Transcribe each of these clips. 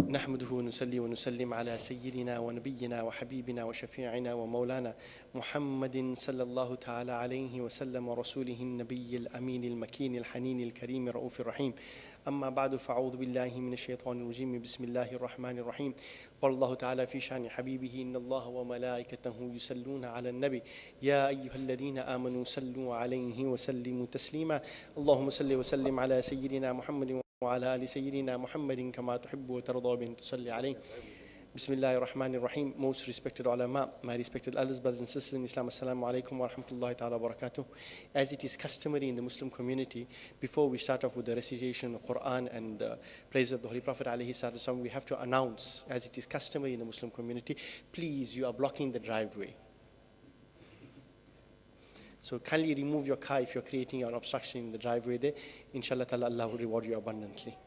نحمده ونصلي ونسلم على سيدنا ونبينا وحبيبنا وشفيعنا ومولانا محمد صلى الله تعالى عليه وسلم ورسوله النبي الأمين المكين الحنين الكريم الرؤوف الرحيم. أما بعد فأعوذ بالله من الشيطان الرجيم. بسم الله الرحمن الرحيم. قال الله تعالى في شأن حبيبه إن الله وملائكته يصلون على النبي يا أيها الذين آمنوا صلوا عليه وسلموا تسليما. اللهم صل وسلم على سيدنا محمد وعلى آل سيدنا محمد كما تحب وترضى بأن تصلي عليه. Bismillahir Rahmanir Rahim. Most respected ulama, my respected elders, brothers and sisters in Islam, assalamu alaikum wa rahmatullahi ta'ala wa barakatuh. As it is customary in the Muslim community, before we start off with the recitation of the Quran and praise of the Holy Prophet alayhi salatu wasalam, we have to announce, as it is customary in the Muslim community, please, you are blocking the driveway. So kindly remove your car if you're creating an obstruction in the driveway there. Inshallah ta'ala, Allah will reward you abundantly.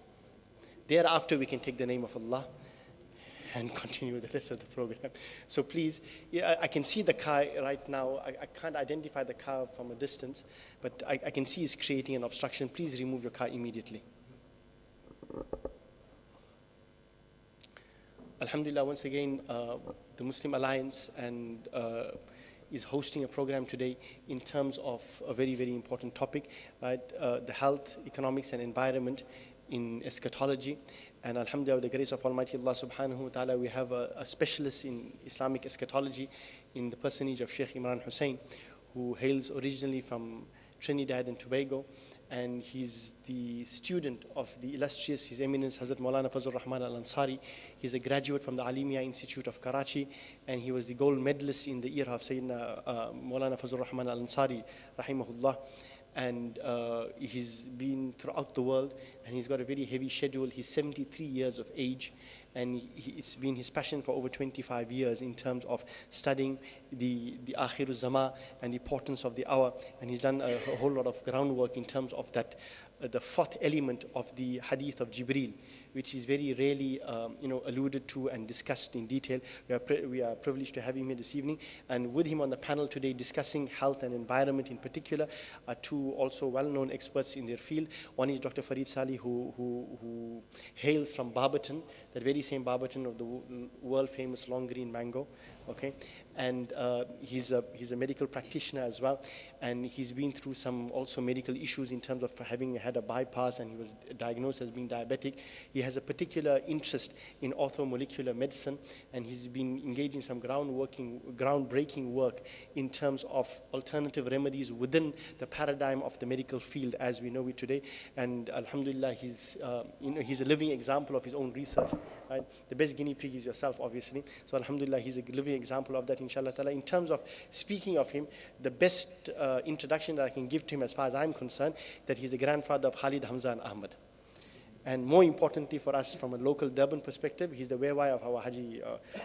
Thereafter, we can take the name of Allah and continue the rest of the program. So please, yeah, I can see the car right now. I can't identify the car from a distance, but I can see it's creating an obstruction. Please remove your car immediately. Alhamdulillah, once again, the Muslim Alliance and is hosting a program today in terms of a very, very important topic, right? The health, economics, and environment in eschatology. And alhamdulillah, with the grace of Almighty Allah subhanahu wa ta'ala, we have a specialist in Islamic eschatology in the personage of Sheikh Imran Hosein, who hails originally from Trinidad and Tobago. And he's the student of the illustrious, His Eminence Hazrat Maulana Fazlur Rahman Al-Ansari. He's a graduate from the Alimia Institute of Karachi, and he was the gold medalist in the era of Sayyidina Maulana Fazlur Rahman Al-Ansari, rahimahullah. And he's been throughout the world, and he's got a very heavy schedule. He's 73 years of age, and it's been his passion for over 25 years in terms of studying the Akhirul Zama and the importance of the hour. And he's done a whole lot of groundwork in terms of that, the fourth element of the hadith of Jibreel, which is very rarely alluded to and discussed in detail. We are privileged to have him here this evening, and with him on the panel today discussing health and environment in particular are two also well-known experts in their field. One is Dr. Farid Salih, who hails from Barberton, that very same Barberton of the world-famous long green mango. Okay, and he's a medical practitioner as well, and he's been through some also medical issues in terms of having had a bypass, and he was diagnosed as being diabetic. He has a particular interest in orthomolecular medicine, and he's been engaged in some groundbreaking work in terms of alternative remedies within the paradigm of the medical field as we know it today. And alhamdulillah, he's a living example of his own research. Right? The best guinea pig is yourself, obviously. So alhamdulillah, he's a living example of that, inshallah ta'ala. In terms of speaking of him, the best introduction that I can give to him as far as I'm concerned, that he's the grandfather of Khalid, Hamza and Ahmad. And more importantly for us, from a local Durban perspective, he's the Wewai of our Haji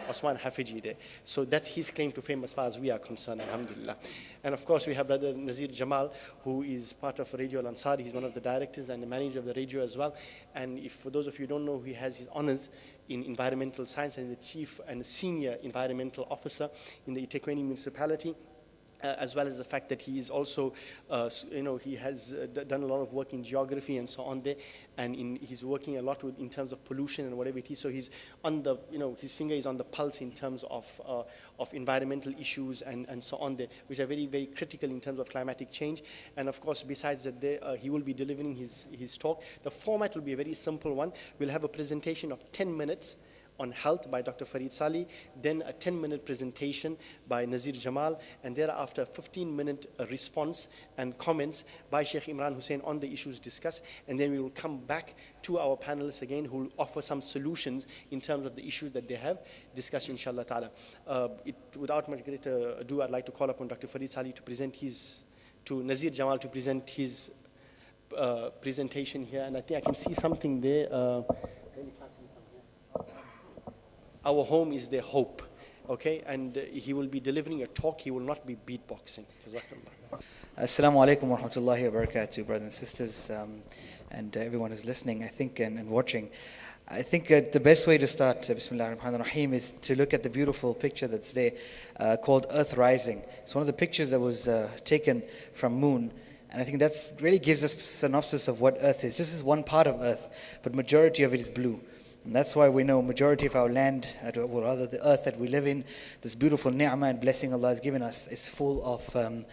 Osman Hafiji there. So that's his claim to fame as far as we are concerned, alhamdulillah. And of course, we have Brother Nazir Jamal, who is part of Radio Al-Ansari. He's one of the directors and the manager of the radio as well. And if for those of you who don't know, he has his honors in environmental science and the chief and senior environmental officer in the eThekwini municipality. As well as the fact that he is also, he has done a lot of work in geography and so on there, and he's working a lot in terms of pollution and whatever it is. So he's on the, his finger is on the pulse in terms of environmental issues and so on there, which are very, very critical in terms of climatic change. And of course, besides that, he will be delivering his talk. The format will be a very simple one. We'll have a presentation of 10 minutes on health by Dr. Farid Salih, then a 10-minute presentation by Nazir Jamal, and thereafter a 15-minute response and comments by Sheikh Imran Hosein on the issues discussed, and then we will come back to our panelists again who will offer some solutions in terms of the issues that they have discussed, inshallah ta'ala. Without much greater ado, I'd like to call upon Dr. Farid Salih to present to Nazir Jamal to present his presentation here, and I think I can see something there. Our home is their hope, okay? And he will be delivering a talk. He will not be beatboxing. Assalamu alaikum wa rahmatullahi wa barakatuh, brothers and sisters, and everyone who's listening, I think, and watching. I think the best way to start, Bismillah ar-Rahman ar-Rahim, is to look at the beautiful picture that's there called Earth Rising. It's one of the pictures that was taken from Moon. And I think that really gives us a synopsis of what Earth is. This is one part of Earth, but majority of it is blue. And that's why we know majority of our land, or rather the earth that we live in, this beautiful ni'mah and blessing Allah has given us, is full of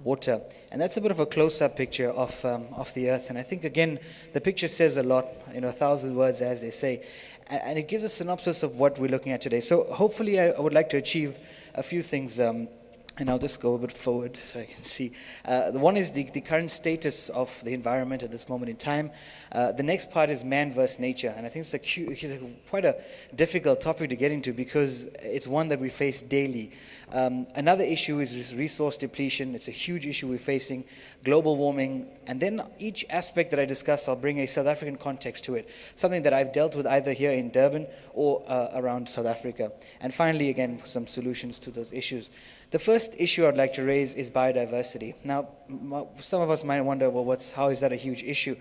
water. And that's a bit of a close-up picture of the earth. And I think, again, the picture says a lot, 1,000 words, as they say. And it gives a synopsis of what we're looking at today. So hopefully I would like to achieve a few things, and I'll just go a bit forward so I can see. The one is the current status of the environment at this moment in time. The next part is man versus nature. And I think it's quite a difficult topic to get into because it's one that we face daily. Another issue is resource depletion. It's a huge issue we're facing. Global warming. And then each aspect that I discuss, I'll bring a South African context to it. Something that I've dealt with either here in Durban or around South Africa. And finally, again, some solutions to those issues. The first issue I'd like to raise is biodiversity. Now, some of us might wonder, well, how is that a huge issue?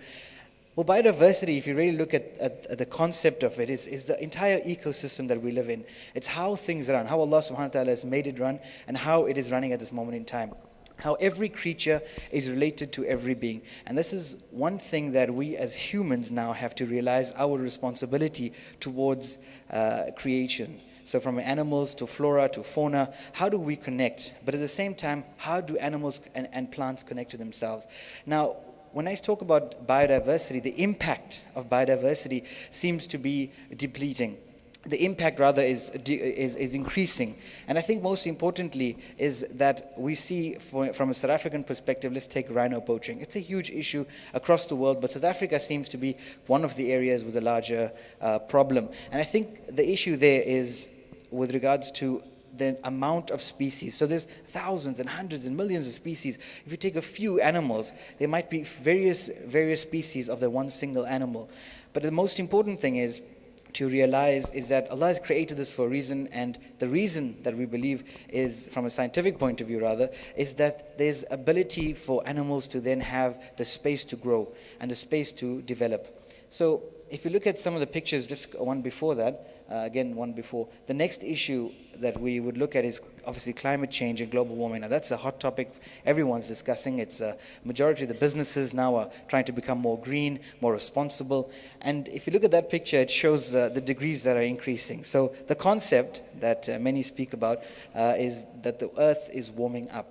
Well, biodiversity, if you really look at the concept of it, is the entire ecosystem that we live in. It's how things run, how Allah subhanahu wa ta'ala has made it run, and how it is running at this moment in time. How every creature is related to every being. And this is one thing that we as humans now have to realize our responsibility towards creation. So from animals to flora to fauna, how do we connect? But at the same time, how do animals and plants connect to themselves? Now, when I talk about biodiversity, the impact of biodiversity seems to be depleting. The impact rather is increasing. And I think most importantly is that we see from a South African perspective, let's take rhino poaching. It's a huge issue across the world, but South Africa seems to be one of the areas with a larger problem. And I think the issue there is with regards to the amount of species. So there's thousands and hundreds and millions of species. If you take a few animals, there might be various species of the one single animal. But the most important thing is to realize is that Allah has created this for a reason, and the reason that we believe is, from a scientific point of view rather, is that there's ability for animals to then have the space to grow and the space to develop. So if you look at some of the pictures, just one before that, the next issue that we would look at is obviously climate change and global warming. Now that's a hot topic everyone's discussing. It's a majority of the businesses now are trying to become more green, more responsible. And if you look at that picture, it shows the degrees that are increasing. So the concept that many speak about is that the earth is warming up.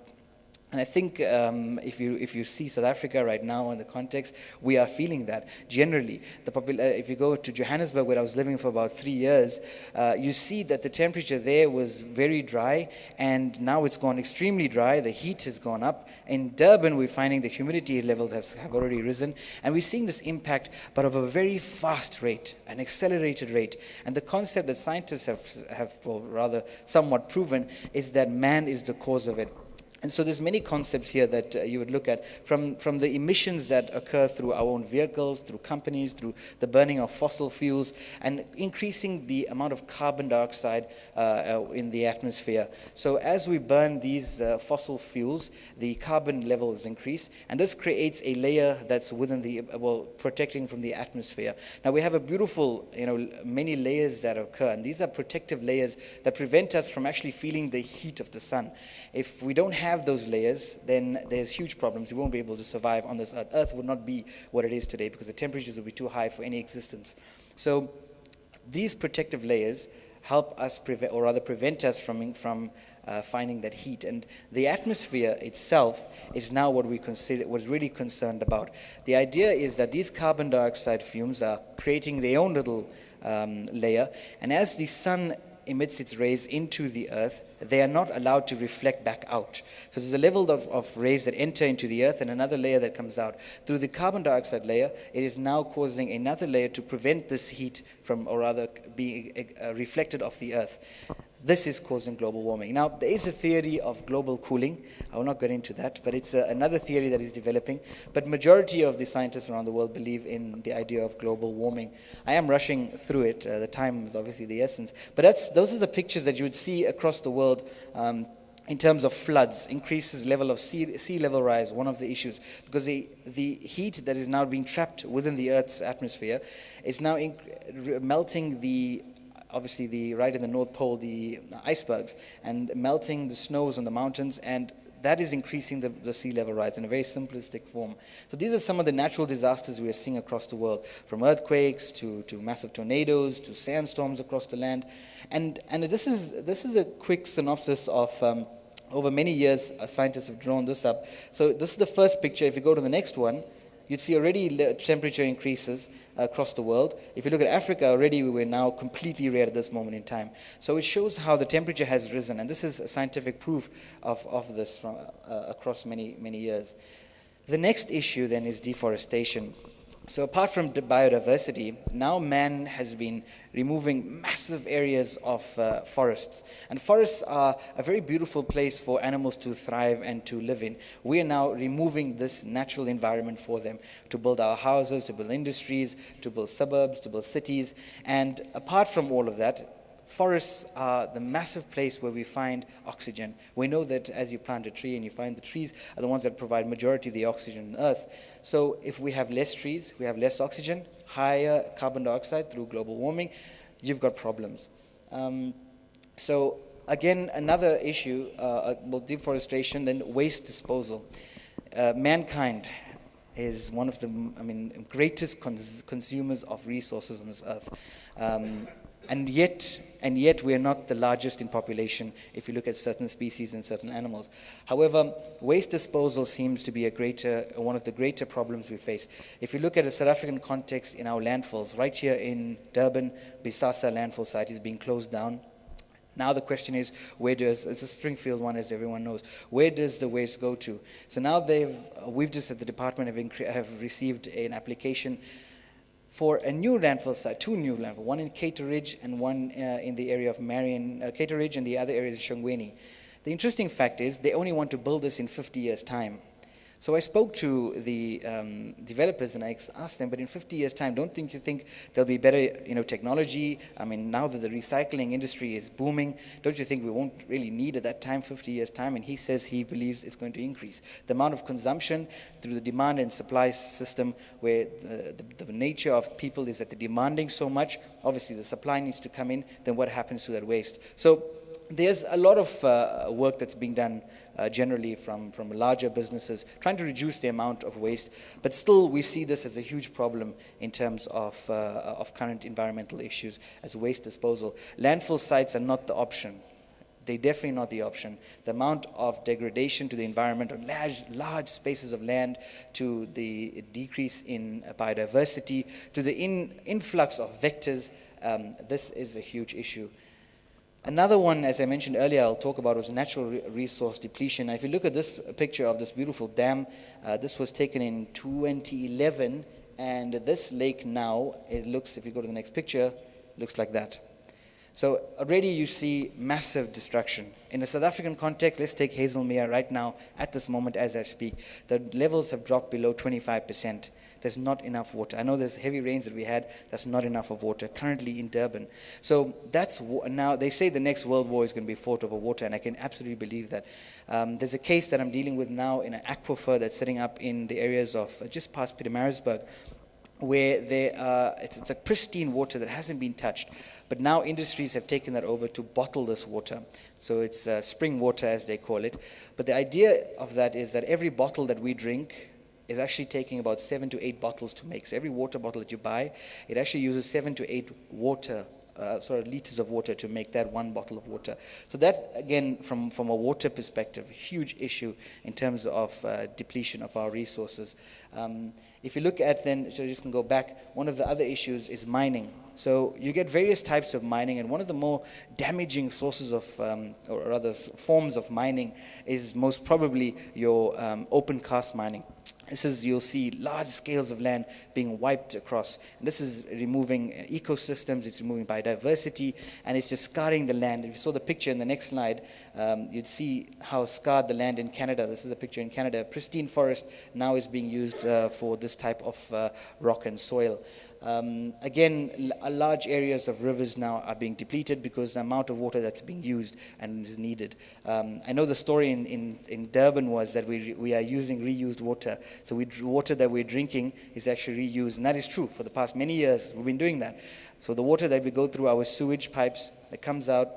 And I think if you see South Africa right now in the context, we are feeling that generally. If you go to Johannesburg, where I was living for about 3 years, you see that the temperature there was very dry, and now it's gone extremely dry. The heat has gone up. In Durban, we're finding the humidity levels have already risen, and we're seeing this impact, but of a very fast rate, an accelerated rate. And the concept that scientists have rather somewhat proven is that man is the cause of it. And so there's many concepts here that you would look at, from the emissions that occur through our own vehicles, through companies, through the burning of fossil fuels, and increasing the amount of carbon dioxide in the atmosphere. So as we burn these fossil fuels, the carbon levels increase, and this creates a layer that's within protecting from the atmosphere. Now we have a beautiful, many layers that occur, and these are protective layers that prevent us from actually feeling the heat of the sun. If we don't have those layers, then there's huge problems. We won't be able to survive on this earth. Earth would not be what it is today because the temperatures would be too high for any existence. So these protective layers help us prevent us from finding that heat. And the atmosphere itself is now what we're really concerned about. The idea is that these carbon dioxide fumes are creating their own little layer, and as the sun emits its rays into the earth, they are not allowed to reflect back out. So there's a level of rays that enter into the earth and another layer that comes out. Through the carbon dioxide layer, it is now causing another layer to prevent this heat from, or rather, being reflected off the earth. This is causing global warming. Now, there is a theory of global cooling. I will not get into that, but it's another theory that is developing. But majority of the scientists around the world believe in the idea of global warming. I am rushing through it. The time is obviously the essence. But those are the pictures that you would see across the world in terms of floods, increases level of sea level rise, one of the issues. Because the heat that is now being trapped within the Earth's atmosphere is now melting right in the North Pole, the icebergs, and melting the snows on the mountains, and that is increasing the sea level rise in a very simplistic form. So these are some of the natural disasters we are seeing across the world, from earthquakes to massive tornadoes to sandstorms across the land. And this is a quick synopsis of over many years, scientists have drawn this up. So this is the first picture. If you go to the next one, you'd see already temperature increases across the world. If you look at Africa, already we're now completely red at this moment in time. So it shows how the temperature has risen, and this is scientific proof of this from, across many years. The next issue then is deforestation. So apart from the biodiversity, now man has been removing massive areas of forests. And forests are a very beautiful place for animals to thrive and to live in. We are now removing this natural environment for them to build our houses, to build industries, to build suburbs, to build cities. And apart from all of that, forests are the massive place where we find oxygen. We know that as you plant a tree and you find the trees are the ones that provide majority of the oxygen on Earth. So if we have less trees, we have less oxygen, higher carbon dioxide through global warming, you've got problems. So again, another issue, deforestation, then waste disposal. Mankind is one of the greatest consumers of resources on this earth. And yet we are not the largest in population if you look at certain species and certain animals. However, waste disposal seems to be one of the greater problems we face. If you look at a South African context in our landfills, right here in Durban, Bisasa landfill site is being closed down. Now the question is, it's a Springfield one, as everyone knows, where does the waste go to? So now we've just at the department have received an application for a new landfill site, two new landfills, one in Cater Ridge and one in the area of Cater Ridge, and the other area is Shongweni. The interesting fact is they only want to build this in 50 years' time. So I spoke to the developers and I asked them, but in 50 years' time, don't you think there'll be better technology? I mean, now that the recycling industry is booming, don't you think we won't really need at that time, 50 years' time? And he says he believes it's going to increase. The amount of consumption through the demand and supply system, where the nature of people is that they're demanding so much, obviously the supply needs to come in, then what happens to that waste? So there's a lot of work that's being done generally from larger businesses, trying to reduce the amount of waste. But still, we see this as a huge problem in terms of current environmental issues as waste disposal. Landfill sites are not the option. They're definitely not the option. The amount of degradation to the environment on large spaces of land, to the decrease in biodiversity, to the influx of vectors, this is a huge issue. Another one, as I mentioned earlier, I'll talk about was natural resource depletion. Now, if you look at this picture of this beautiful dam, this was taken in 2011, and this lake now, it looks, if you go to the next picture, looks like that. So already you see massive destruction. In a South African context, let's take Hazelmere right now, at this moment as I speak. The levels have dropped below 25%. There's not enough water. I know there's heavy rains that we had. That's not enough of water currently in Durban. So that's now they say the next world war is going to be fought over water, and I can absolutely believe that. There's a case that I'm dealing with now in an aquifer that's setting up in the areas of just past Pietermaritzburg, where it's a pristine water that hasn't been touched. But now industries have taken that over to bottle this water. So it's spring water, as they call it. But the idea of that is that every bottle that we drink is actually taking about 7 to 8 bottles to make. So every water bottle that you buy, it actually uses 7 to 8 liters of water to make that one bottle of water. So that, again, from a water perspective, a huge issue in terms of depletion of our resources. If you look at then, so just can go back, one of the other issues is mining. So you get various types of mining, and one of the more damaging sources of, or rather forms of mining is most probably your open cast mining. This is, you'll see large scales of land being wiped across. And this is removing ecosystems, it's removing biodiversity, and it's just scarring the land. If you saw the picture in the next slide, you'd see how scarred the land in Canada. This is a picture in Canada. A pristine forest now is being used for this type of rock and soil. Again, large areas of rivers now are being depleted because the amount of water that's being used and is needed. I know the story in Durban was that we are using reused water. So water that we're drinking is actually reused. And that is true. For the past many years, we've been doing that. So the water that we go through our sewage pipes that comes out,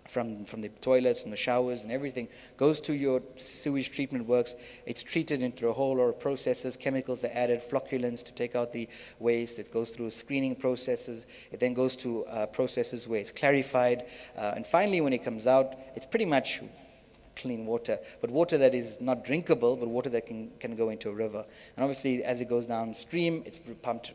from the toilets and the showers and everything, goes to your sewage treatment works. It's treated into a whole lot of processes. Chemicals are added, flocculants to take out the waste. It goes through screening processes. It then goes to processes where it's clarified. And finally, when it comes out, it's pretty much clean water, but water that is not drinkable, but water that can go into a river. And obviously, as it goes downstream, it's pumped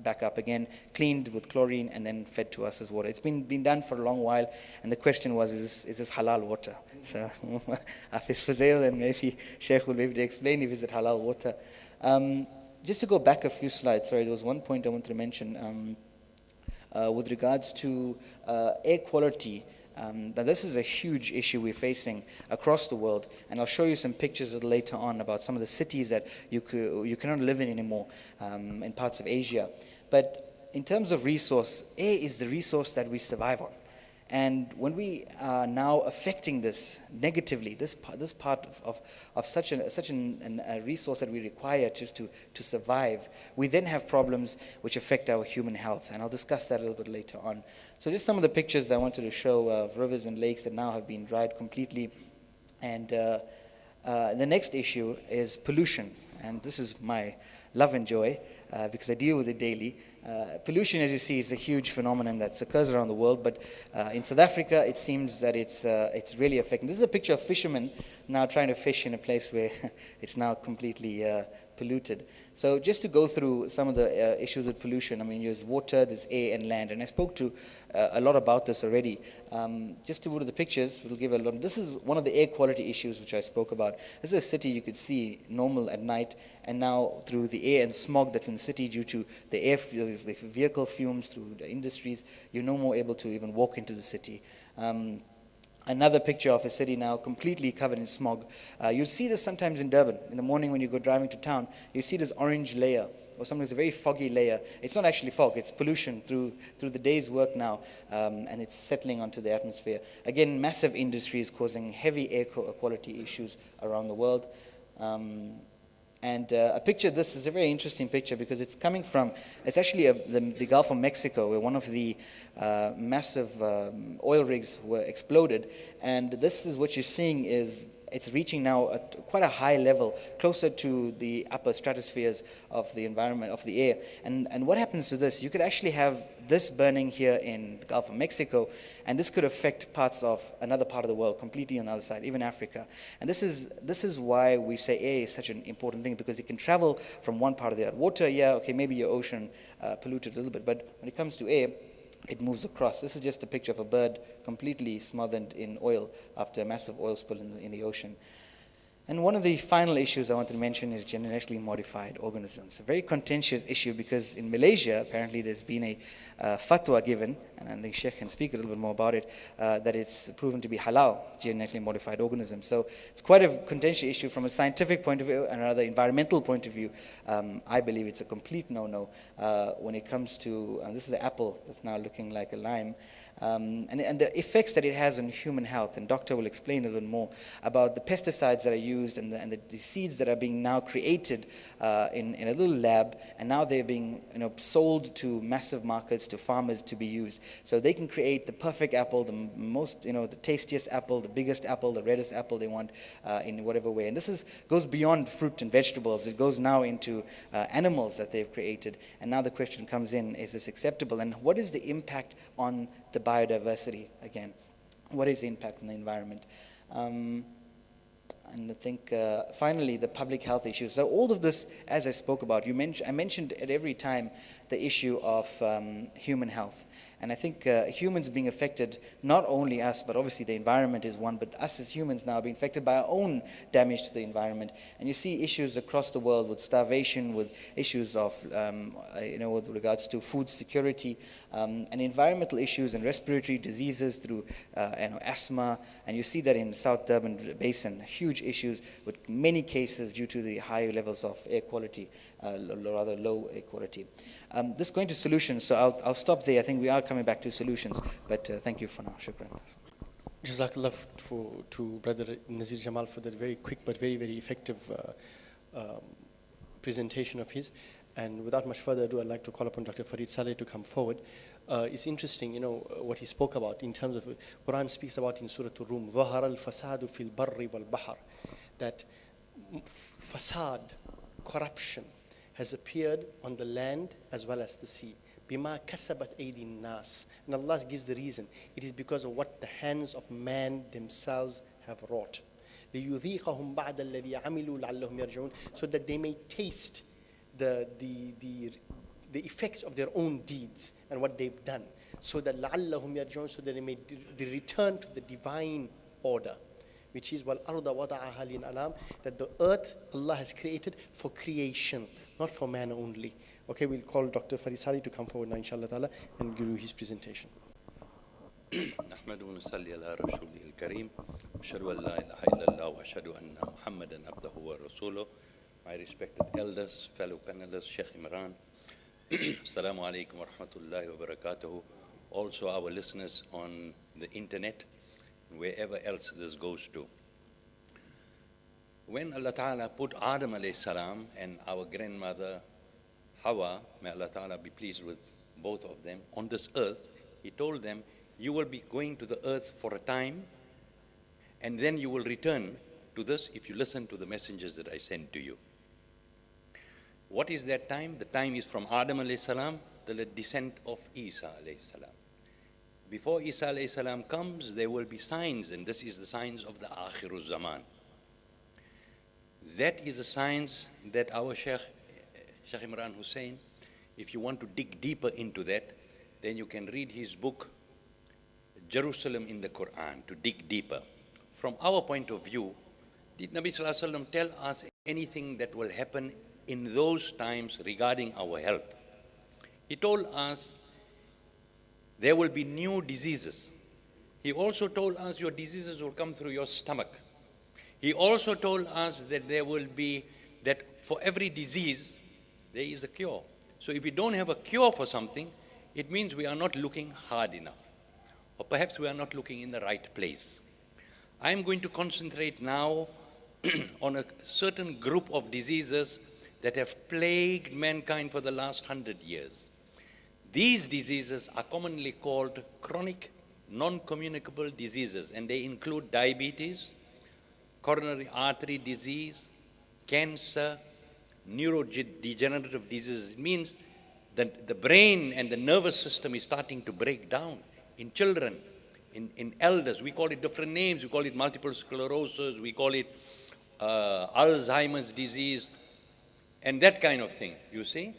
back up again, cleaned with chlorine, and then fed to us as water. It's been done for a long while, and the question was, is this halal water? So, Hafiz Fuzail and maybe Sheikh will be able to explain if it's halal water. Just to go back a few slides, sorry, there was one point I wanted to mention with regards to air quality. Now this is a huge issue we're facing across the world, and I'll show you some pictures a little later on about some of the cities that you cannot live in anymore in parts of Asia. But in terms of resource, air is the resource that we survive on. And when we are now affecting this negatively, this part of such a resource that we require just to survive, we then have problems which affect our human health. And I'll discuss that a little bit later on. So just some of the pictures I wanted to show of rivers and lakes that now have been dried completely. And the next issue is pollution. And this is my love and joy because I deal with it daily. Pollution, as you see, is a huge phenomenon that occurs around the world, but in South Africa, it seems that it's really affecting. This is a picture of fishermen now trying to fish in a place where it's now completely polluted. So just to go through some of the issues with pollution, I mean, there's water, there's air, and land, and I spoke to a lot about this already. Just to go to the pictures, we'll give a lot. This is one of the air quality issues which I spoke about. This is a city you could see normal at night, and now through the air and smog that's in the city due to the the vehicle fumes through the industries, you're no more able to even walk into the city. Another picture of a city now completely covered in smog. You'll see this sometimes in Durban. In the morning when you go driving to town, you see this orange layer, or sometimes a very foggy layer. It's not actually fog, it's pollution through the day's work now, and it's settling onto the atmosphere. Again, massive industries causing heavy air quality issues around the world. And a picture, this is a very interesting picture because it's coming from, it's actually the Gulf of Mexico, where one of the massive oil rigs were exploded. And this is what you're seeing is, it's reaching now at quite a high level, closer to the upper stratospheres of the environment, of the air. And what happens to this? You could actually have this burning here in the Gulf of Mexico, and this could affect parts of another part of the world, completely on the other side, even Africa. And this is why we say air is such an important thing, because it can travel from one part of the other. Water, yeah, okay, maybe your ocean polluted a little bit, but when it comes to air, it moves across. This is just a picture of a bird completely smothered in oil after a massive oil spill in the ocean. And one of the final issues I wanted to mention is genetically modified organisms. A very contentious issue because in Malaysia, apparently there's been a fatwa given, and I think Sheikh can speak a little bit more about it, that it's proven to be halal, genetically modified organisms. So it's quite a contentious issue from a scientific point of view and another environmental point of view. I believe it's a complete no-no when it comes to, this is the apple that's now looking like a lime. And the effects that it has on human health, and Doctor will explain a little more about the pesticides that are used and the seeds that are being now created in a little lab, and now they're being sold to massive markets, to farmers to be used. So they can create the perfect apple, the most, the tastiest apple, the biggest apple, the reddest apple they want in whatever way. And this goes beyond fruit and vegetables. It goes now into animals that they've created. And now the question comes in, is this acceptable? And what is the impact on the biodiversity again? What is the impact on the environment? And I think finally the public health issues. So all of this, as I spoke about, I mentioned at every time the issue of human health. And I think humans being affected, not only us, but obviously the environment is one, but us as humans now being affected by our own damage to the environment. And you see issues across the world with starvation, with issues of, with regards to food security, and environmental issues and respiratory diseases through asthma. And you see that in South Durban Basin, huge issues with many cases due to the high levels of air quality, rather low air quality. This going to solutions, so I'll stop there. I think we are coming back to solutions, but thank you for now. Shukran. Jazakallah to Brother Nazir Jamal for that very quick but very, very effective presentation of his. And without much further ado, I'd like to call upon Dr. Farid Saleh to come forward. It's interesting, what he spoke about in terms of, Quran speaks about in Surah Al-Rum, ظَهَرَ الْفَسَادُ فِي الْبَرِّ وَالْبَحْرِ, that fasad, corruption, has appeared on the land as well as the sea. بِمَا كَسَبَتْ أَيْدِي النَّاسِ. And Allah gives the reason. It is because of what the hands of man themselves have wrought. لِيُذِيقَهُمْ بَعْدَ الَّذِي عَمِلُوا لَعَلَّهُمْ يَرْجِعُونَ. So that they may taste the effects of their own deeds and what they've done, so that لَعَلَّهُمْ يَرْجِعُونَ, so that they may return to the divine order, which is وَالْأَرْضَ وَضَعَهَا لِلْأَنَامِ, that the earth Allah has created for creation, not for man only. Okay, we'll call Dr. Farid Saleh to come forward now, inshallah ta'ala, and give you his presentation. نحمده ونصلي على رسوله الكريم أشهد أن لا إله إلا الله وأشهد أن محمدا عبده ورسوله. My respected elders, fellow panelists, Sheikh Imran, Assalamu alaikum wa rahmatullahi wa barakatuhu. Also our listeners on the internet, wherever else this goes to. When Allah Ta'ala put Adam alayhi salam and our grandmother Hawa, may Allah Ta'ala be pleased with both of them, on this earth, He told them, you will be going to the earth for a time, and then you will return to this if you listen to the messages that I send to you. What is that time? The time is from Adam alayhi salam to the descent of Isa alayhi salam. Before Isa alayhi salam comes, there will be signs, and this is the signs of the Akhirul Zaman. That is a signs that our Sheikh Imran Hosein, if you want to dig deeper into that, then you can read his book, Jerusalem in the Quran, to dig deeper. From our point of view, did Nabi Sallallahu Alaihi Wasallam tell us anything that will happen in those times regarding our health? He told us there will be new diseases. He also told us your diseases will come through your stomach. He also told us that there will be, that for every disease, there is a cure. So if we don't have a cure for something, it means we are not looking hard enough. Or perhaps we are not looking in the right place. I am going to concentrate now on a certain group of diseases that have plagued mankind for the last 100 years. These diseases are commonly called chronic non-communicable diseases, and they include diabetes, coronary artery disease, cancer, neurodegenerative diseases. It means that the brain and the nervous system is starting to break down in children, in elders. We call it different names. We call it multiple sclerosis, we call it Alzheimer's disease, and that kind of thing, you see.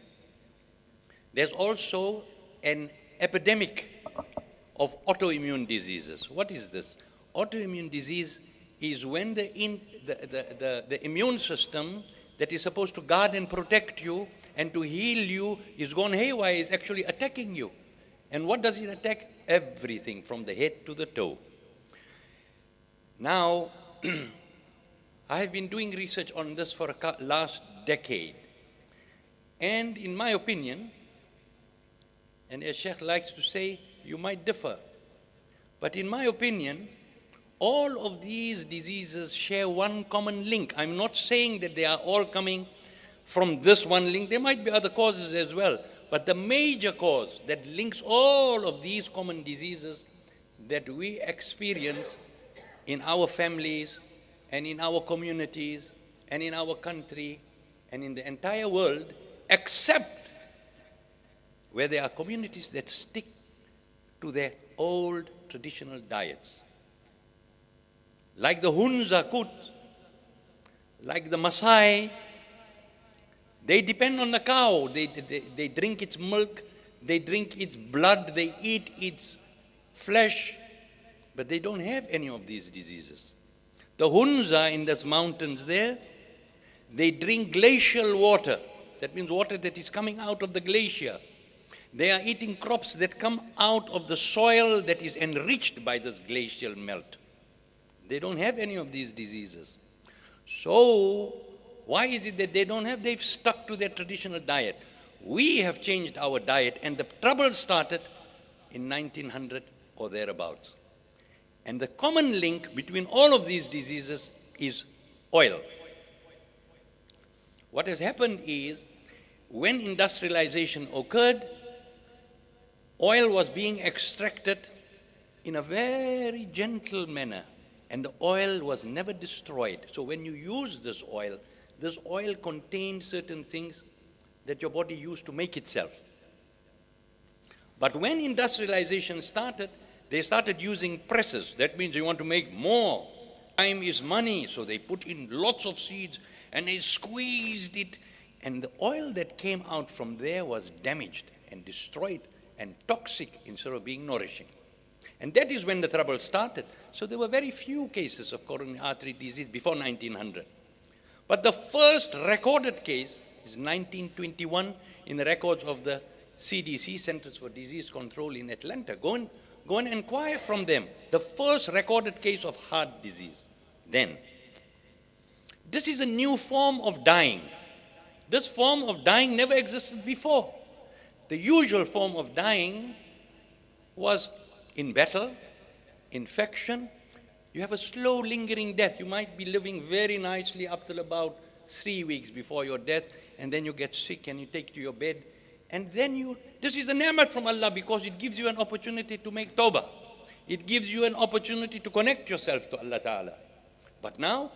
There's also an epidemic of autoimmune diseases. What is this? Autoimmune disease is when the immune system that is supposed to guard and protect you and to heal you is gone haywire, is actually attacking you. And what does it attack? Everything from the head to the toe. Now, I have been doing research on this for the last decade. And in my opinion, and as Sheikh likes to say, you might differ. But in my opinion, all of these diseases share one common link. I'm not saying that they are all coming from this one link. There might be other causes as well. But the major cause that links all of these common diseases that we experience in our families and in our communities and in our country and in the entire world, except where there are communities that stick to their old traditional diets. Like the Hunza Kut, like the Maasai, they depend on the cow. They drink its milk, they drink its blood, they eat its flesh, but they don't have any of these diseases. The Hunza in those mountains there, they drink glacial water. That means water that is coming out of the glacier. They are eating crops that come out of the soil that is enriched by this glacial melt. They don't have any of these diseases. So, why is it that they don't have? They've stuck to their traditional diet. We have changed our diet, and the trouble started in 1900 or thereabouts. And the common link between all of these diseases is oil. What has happened is, when industrialization occurred, oil was being extracted in a very gentle manner, and the oil was never destroyed. So when you use this oil contains certain things that your body used to make itself. But when industrialization started, they started using presses. That means you want to make more. Time is money, so they put in lots of seeds and they squeezed it, and the oil that came out from there was damaged and destroyed and toxic instead of being nourishing. And that is when the trouble started. So there were very few cases of coronary artery disease before 1900. But the first recorded case is 1921 in the records of the CDC, Centers for Disease Control in Atlanta. Go and inquire from them. The first recorded case of heart disease then. This is a new form of dying. This form of dying never existed before. The usual form of dying was in battle, infection. You have a slow lingering death. You might be living very nicely up till about 3 weeks before your death, and then you get sick and you take to your bed. And then this is a ni'mat from Allah, because it gives you an opportunity to make tawbah. It gives you an opportunity to connect yourself to Allah Ta'ala. But now,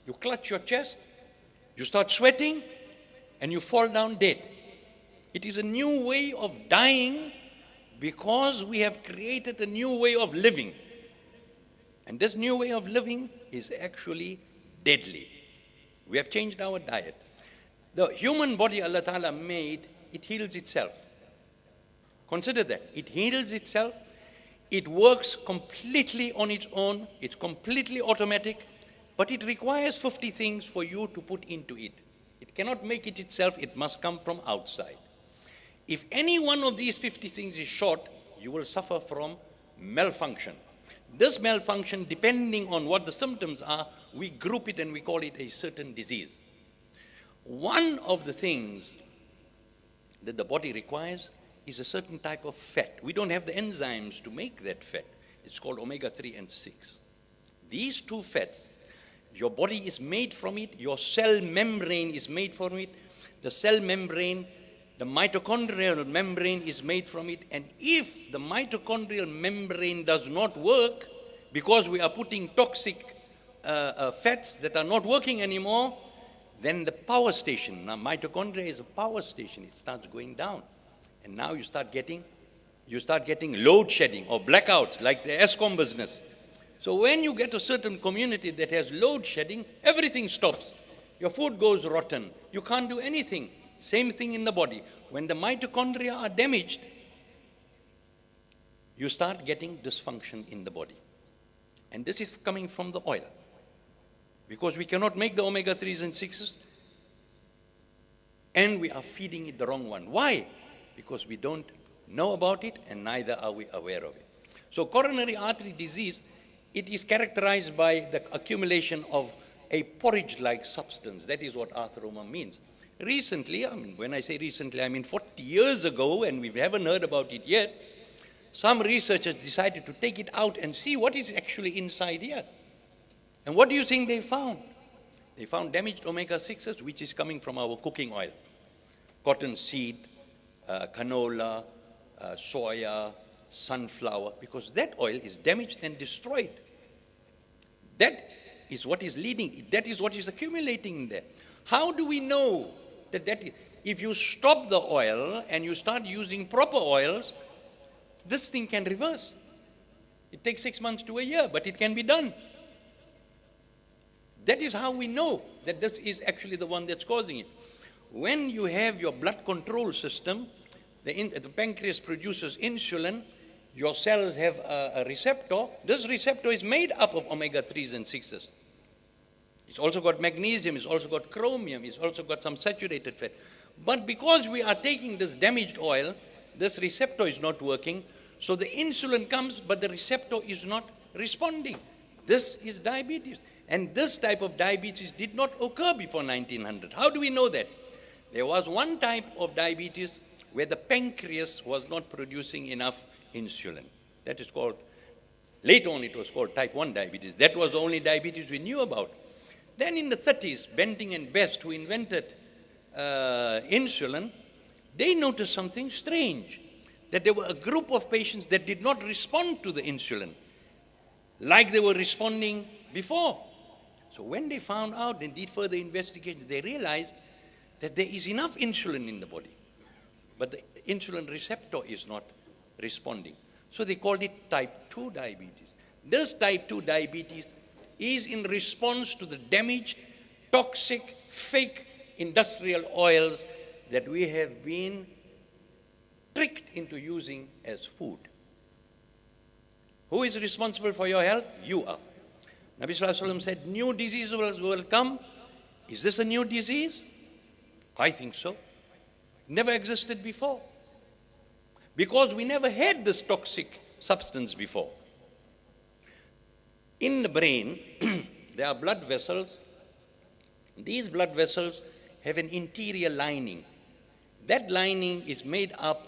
you clutch your chest, you start sweating, and you fall down dead. It is a new way of dying because we have created a new way of living. And this new way of living is actually deadly. We have changed our diet. The human body Allah Ta'ala made, it heals itself. Consider that. It heals itself. It works completely on its own. It's completely automatic. But it requires 50 things for you to put into it. It cannot make it itself. It must come from outside. If any one of these 50 things is short, you will suffer from malfunction. This malfunction, depending on what the symptoms are, we group it and we call it a certain disease. One of the things that the body requires is a certain type of fat. We don't have the enzymes to make that fat. It's called omega-3 and 6. These two fats, your body is made from it, your cell membrane is made from it. The cell membrane, the mitochondrial membrane is made from it. And if the mitochondrial membrane does not work, because we are putting toxic fats that are not working anymore, then the power station, now mitochondria is a power station, it starts going down. And now you start getting load shedding or blackouts like the ESCOM business. So when you get a certain community that has load shedding, everything stops. Your food goes rotten. You can't do anything. Same thing in the body. When the mitochondria are damaged, you start getting dysfunction in the body. And this is coming from the oil. Because we cannot make the omega-3s and 6s, and we are feeding it the wrong one. Why? Because we don't know about it, and neither are we aware of it. So coronary artery disease, it is characterized by the accumulation of a porridge-like substance. That is what atheroma means. Recently, when I say recently, I mean 40 years ago, and we haven't heard about it yet, some researchers decided to take it out and see what is actually inside here. And what do you think they found? They found damaged omega-6s, which is coming from our cooking oil. Cottonseed, canola, soya, sunflower, because that oil is damaged and destroyed. That is what is leading, that is what is accumulating in there. How do we know that if you stop the oil and you start using proper oils, this thing can reverse. It takes 6 months to a year, but it can be done. That is how we know that this is actually the one that's causing it. When you have your blood control system, the pancreas produces insulin, your cells have a receptor. This receptor is made up of omega-3s and 6s. It's also got magnesium, it's also got chromium, it's also got some saturated fat. But because we are taking this damaged oil, this receptor is not working, so the insulin comes, but the receptor is not responding. This is diabetes. And this type of diabetes did not occur before 1900. How do we know that? There was one type of diabetes where the pancreas was not producing enough insulin. That is called, later on it was called type 1 diabetes. That was the only diabetes we knew about. Then in the 30s, Benting and Best, who invented insulin, they noticed something strange, that there were a group of patients that did not respond to the insulin like they were responding before. So when they found out and did further investigations, they realized that there is enough insulin in the body, but the insulin receptor is not responding. So they called it type 2 diabetes. This type 2 diabetes is in response to the damaged, toxic, fake industrial oils that we have been tricked into using as food. Who is responsible for your health? You are. Nabi Sallallahu Alaihi Wasallam said, new diseases will come. Is this a new disease? I think so. Never existed before. Because we never had this toxic substance before. In the brain, there are blood vessels. These blood vessels have an interior lining. That lining is made up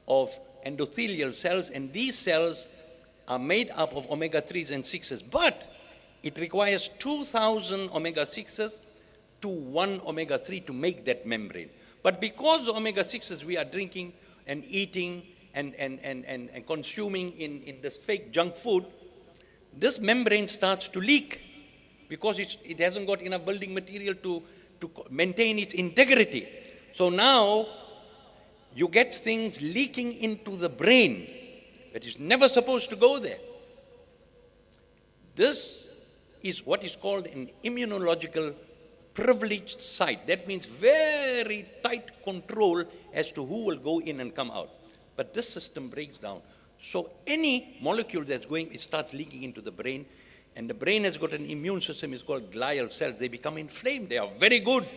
of endothelial cells, and these cells are made up of omega-3s and 6s. But it requires 2,000 omega-6s to 1 omega-3 to make that membrane. But because the omega-6s we are drinking and eating and consuming in this fake junk food, this membrane starts to leak because it hasn't got enough building material to maintain its integrity. So now you get things leaking into the brain that is never supposed to go there. This is what is called an immunological privileged site. That means very tight control as to who will go in and come out. But this system breaks down. So any molecule that's going, it starts leaking into the brain, and the brain has got an immune system, it's called glial cells. They become inflamed. They are very good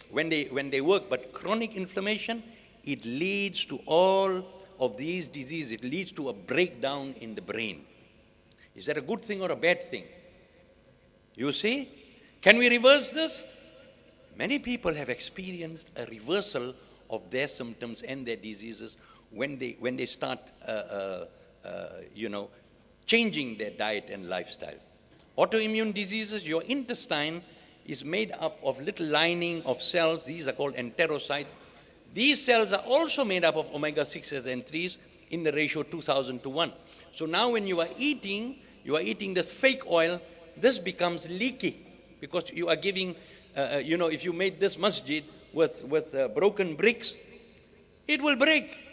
when they work, but chronic inflammation, it leads to all of these diseases. It leads to a breakdown in the brain. Is that a good thing or a bad thing? You see? Can we reverse this? Many people have experienced a reversal of their symptoms and their diseases when they start, changing their diet and lifestyle. Autoimmune diseases, your intestine is made up of little lining of cells. These are called enterocytes. These cells are also made up of omega-6s and 3s in the ratio 2,000 to 1. So now when you are eating this fake oil, this becomes leaky because you are giving, if you made this masjid with broken bricks, it will break.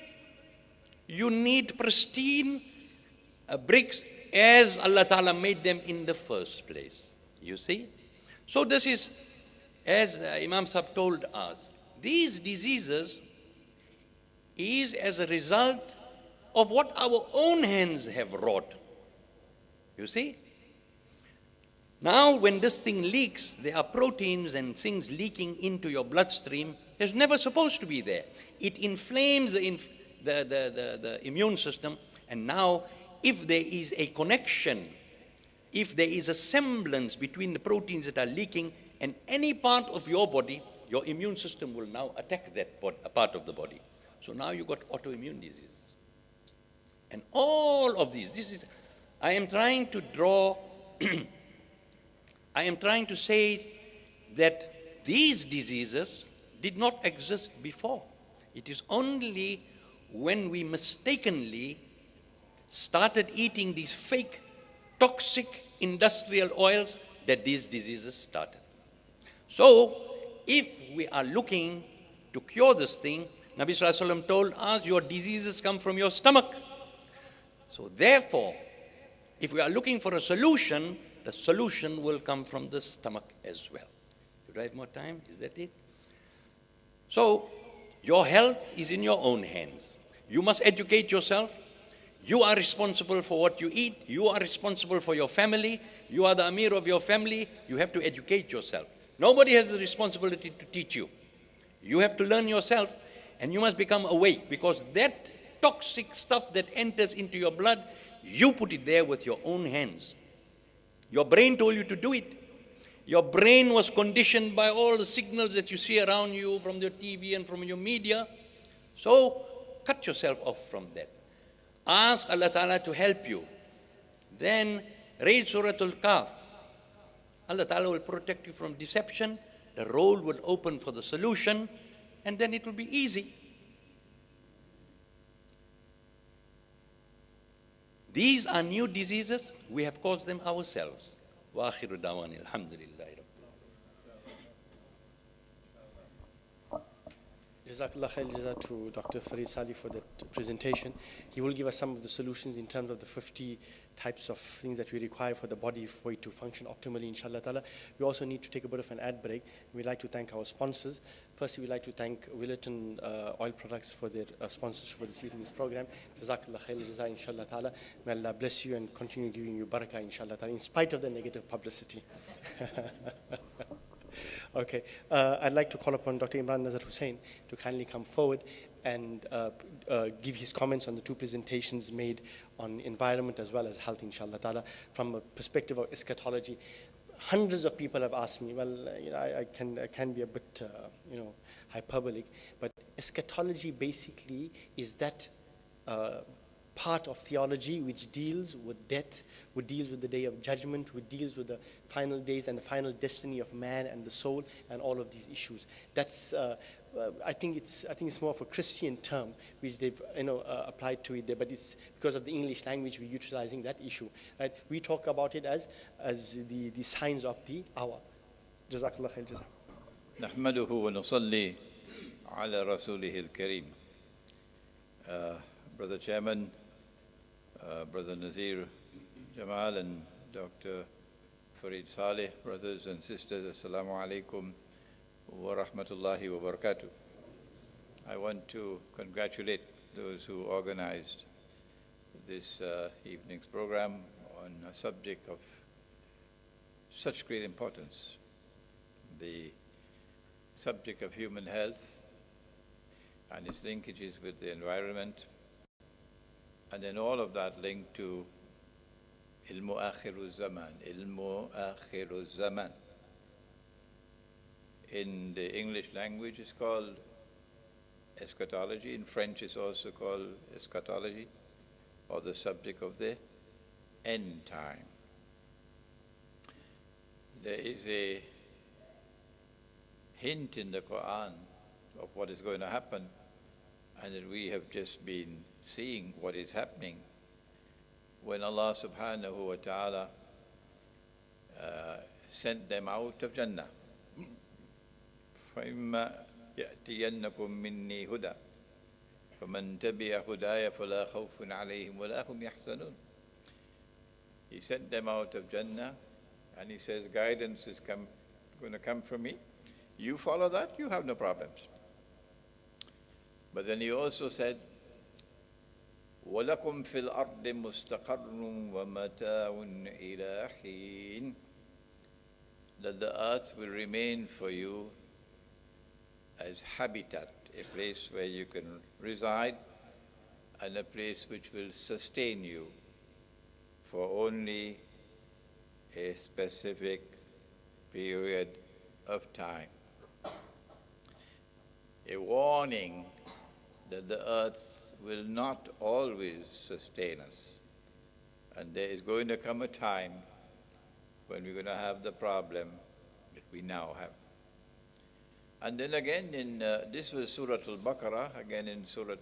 You need pristine bricks as Allah Ta'ala made them in the first place. You see? So this is, as Imam Sahib told us, these diseases is as a result of what our own hands have wrought. You see? Now when this thing leaks, there are proteins and things leaking into your bloodstream. It's never supposed to be there. It inflames the immune system, and now if there is a connection, if there is a semblance between the proteins that are leaking and any part of your body, your immune system will now attack that part of the body. So now you got autoimmune disease. And all of these, I am trying to draw, I am trying to say that these diseases did not exist before. It is only when we mistakenly started eating these fake, toxic industrial oils that these diseases started. So, if we are looking to cure this thing, Nabi Sallallahu Alaihi Wasallam told us, your diseases come from your stomach. So therefore, if we are looking for a solution, the solution will come from the stomach as well. Do I have more time? Is that it? So, your health is in your own hands. You must educate yourself. You are responsible for what you eat. You are responsible for your family. You are the Amir of your family. You have to educate yourself. Nobody has the responsibility to teach you. You have to learn yourself, and you must become awake, because that toxic stuff that enters into your blood, you put it there with your own hands. Your brain told you to do it. Your brain was conditioned by all the signals that you see around you from your TV and from your media. So cut yourself off from that. Ask Allah Ta'ala to help you. Then read Surah Al-Kahf. Allah Ta'ala will protect you from deception. The road will open for the solution. and then it will be easy. These are new diseases. We have caused them ourselves. وآخر دعوانا الحمد لله رب Jazakallah khair jaza to Dr. Farid Sali for that presentation. He will give us some of the solutions in terms of the 50 types of things that we require for the body for it to function optimally, inshallah ta'ala. We also need to take a bit of an ad break. We'd like to thank our sponsors. Firstly, we'd like to thank Willerton Oil Products for their sponsorship for this evening's program. Jazakallah khair jaza, inshallah ta'ala. May Allah bless you and continue giving you barakah, inshallah ta'ala, in spite of the negative publicity. Okay, I'd like to call upon Dr. Imran Nazar Hosein to kindly come forward and give his comments on the two presentations made on environment as well as health, inshallah ta'ala, from a perspective of eschatology. Hundreds of people have asked me, well, I can be a bit, hyperbolic, but eschatology basically is that part of theology which deals with death, which deals with the day of judgment, which deals with the final days and the final destiny of man and the soul and all of these issues. That's I think it's more of a Christian term which they've applied to it there, but it's because of the English language we're utilizing that issue. Right? We talk about it as the signs of the hour. Jazakallah khair jaza. نحمده ونصلي على رسوله الكريم. Brother Chairman, Brother Nazir Jamal and Dr. Farid Saleh, brothers and sisters, Assalamu alaikum wa rahmatullahi wa barakatuh. I want to congratulate those who organized this evening's program on a subject of such great importance, the subject of human health and its linkages with the environment, and then all of that linked to ilmu akhiru zaman, ilmu akhiru zaman. In the English language it's called eschatology. In French it's also called eschatology, or the subject of the end time. There is a hint in the Quran of what is going to happen, and that we have just been seeing what is happening when Allah subhanahu wa ta'ala sent them out of Jannah. فَإِمَّا يَأْتِيَنَّكُم مِّنِّي هُدًى فَمَن تَبِعَ هُدَايَ فَلَا خَوْفٌ عَلَيْهِمْ وَلَا هُمْ يَحْزَنُونَ. He sent them out of Jannah, and he says, guidance is going to come from me. You follow that, you have no problems. But then he also said, وَلَكُمْ فِي الْأَرْضِ مُسْتَقَرٌّ وَمَتَاعٌ إِلَىٰ حِينٍ. That the earth will remain for you as habitat, a place where you can reside, and a place which will sustain you for only a specific period of time. A warning that the earth will not always sustain us. And there is going to come a time when we're going to have the problem that we now have. And then again, this was Surah Al-Baqarah, again in Surah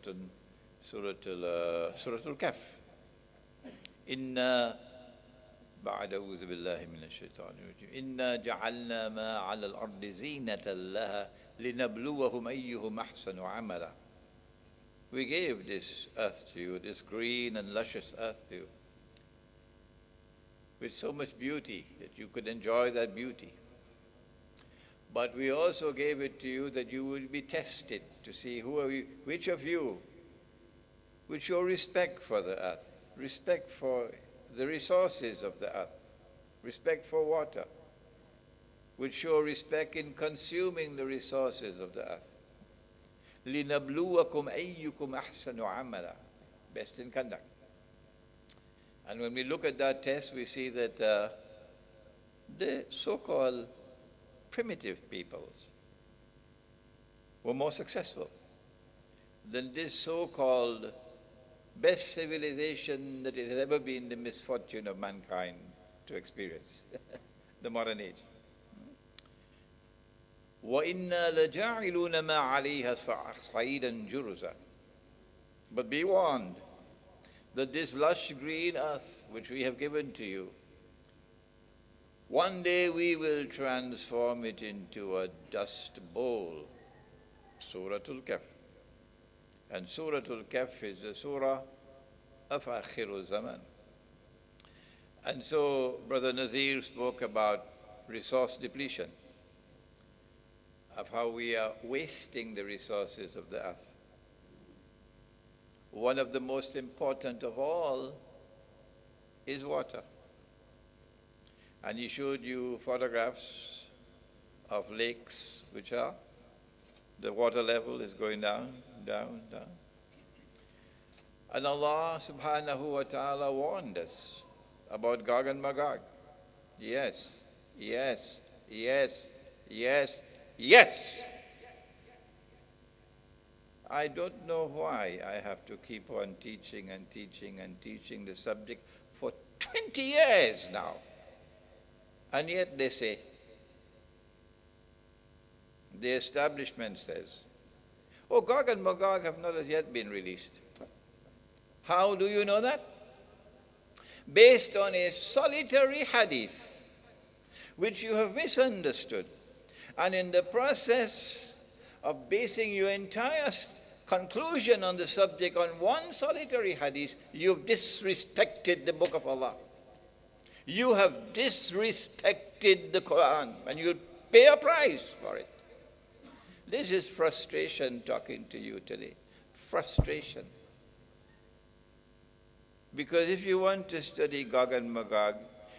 Al-Kahf. Inna بعد أعوذ بالله من الشيطان الرجيم إنا جعلنا ما على الأرض زينة لها لنبلوهم أيهم أحسن عملا. We gave this earth to you, this green and luscious earth to you, with so much beauty that you could enjoy that beauty. But we also gave it to you that you would be tested to see which of you, with your respect for the earth, respect for the resources of the earth, respect for water, would show respect in consuming the resources of the earth. لِنَبْلُوَكُمْ أَيُّكُمْ أَحْسَنُ عَمَلًا. Best in conduct. And when we look at that test, we see that the so-called primitive peoples were more successful than this so-called best civilization that it has ever been the misfortune of mankind to experience, the modern age. وَإِنَّا لَجَاعِلُونَ مَا عَلَيْهَا صَعِيدًا جُرُزًا. But be warned that this lush green earth which we have given to you, one day we will transform it into a dust bowl. Suratul Kahf. And Suratul Kahf is the surah of Akhirul Zaman. And so Brother Nazir spoke about resource depletion, of how we are wasting the resources of the earth. One of the most important of all is water. And he showed you photographs of lakes which are, the water level is going down, down, down. And Allah subhanahu wa ta'ala warned us about Gog and Magog. Yes, yes, yes, yes, yes. I don't know why I have to keep on teaching and teaching and teaching the subject for 20 years now. And yet they say, the establishment says, oh, Gog and Magog have not as yet been released. How do you know that? Based on a solitary hadith, which you have misunderstood. And in the process of basing your entire conclusion on the subject on one solitary hadith, you've disrespected the Book of Allah. You have disrespected the Quran, and you'll pay a price for it. This is frustration talking to you today. Frustration. Because if you want to study Gog and Magog,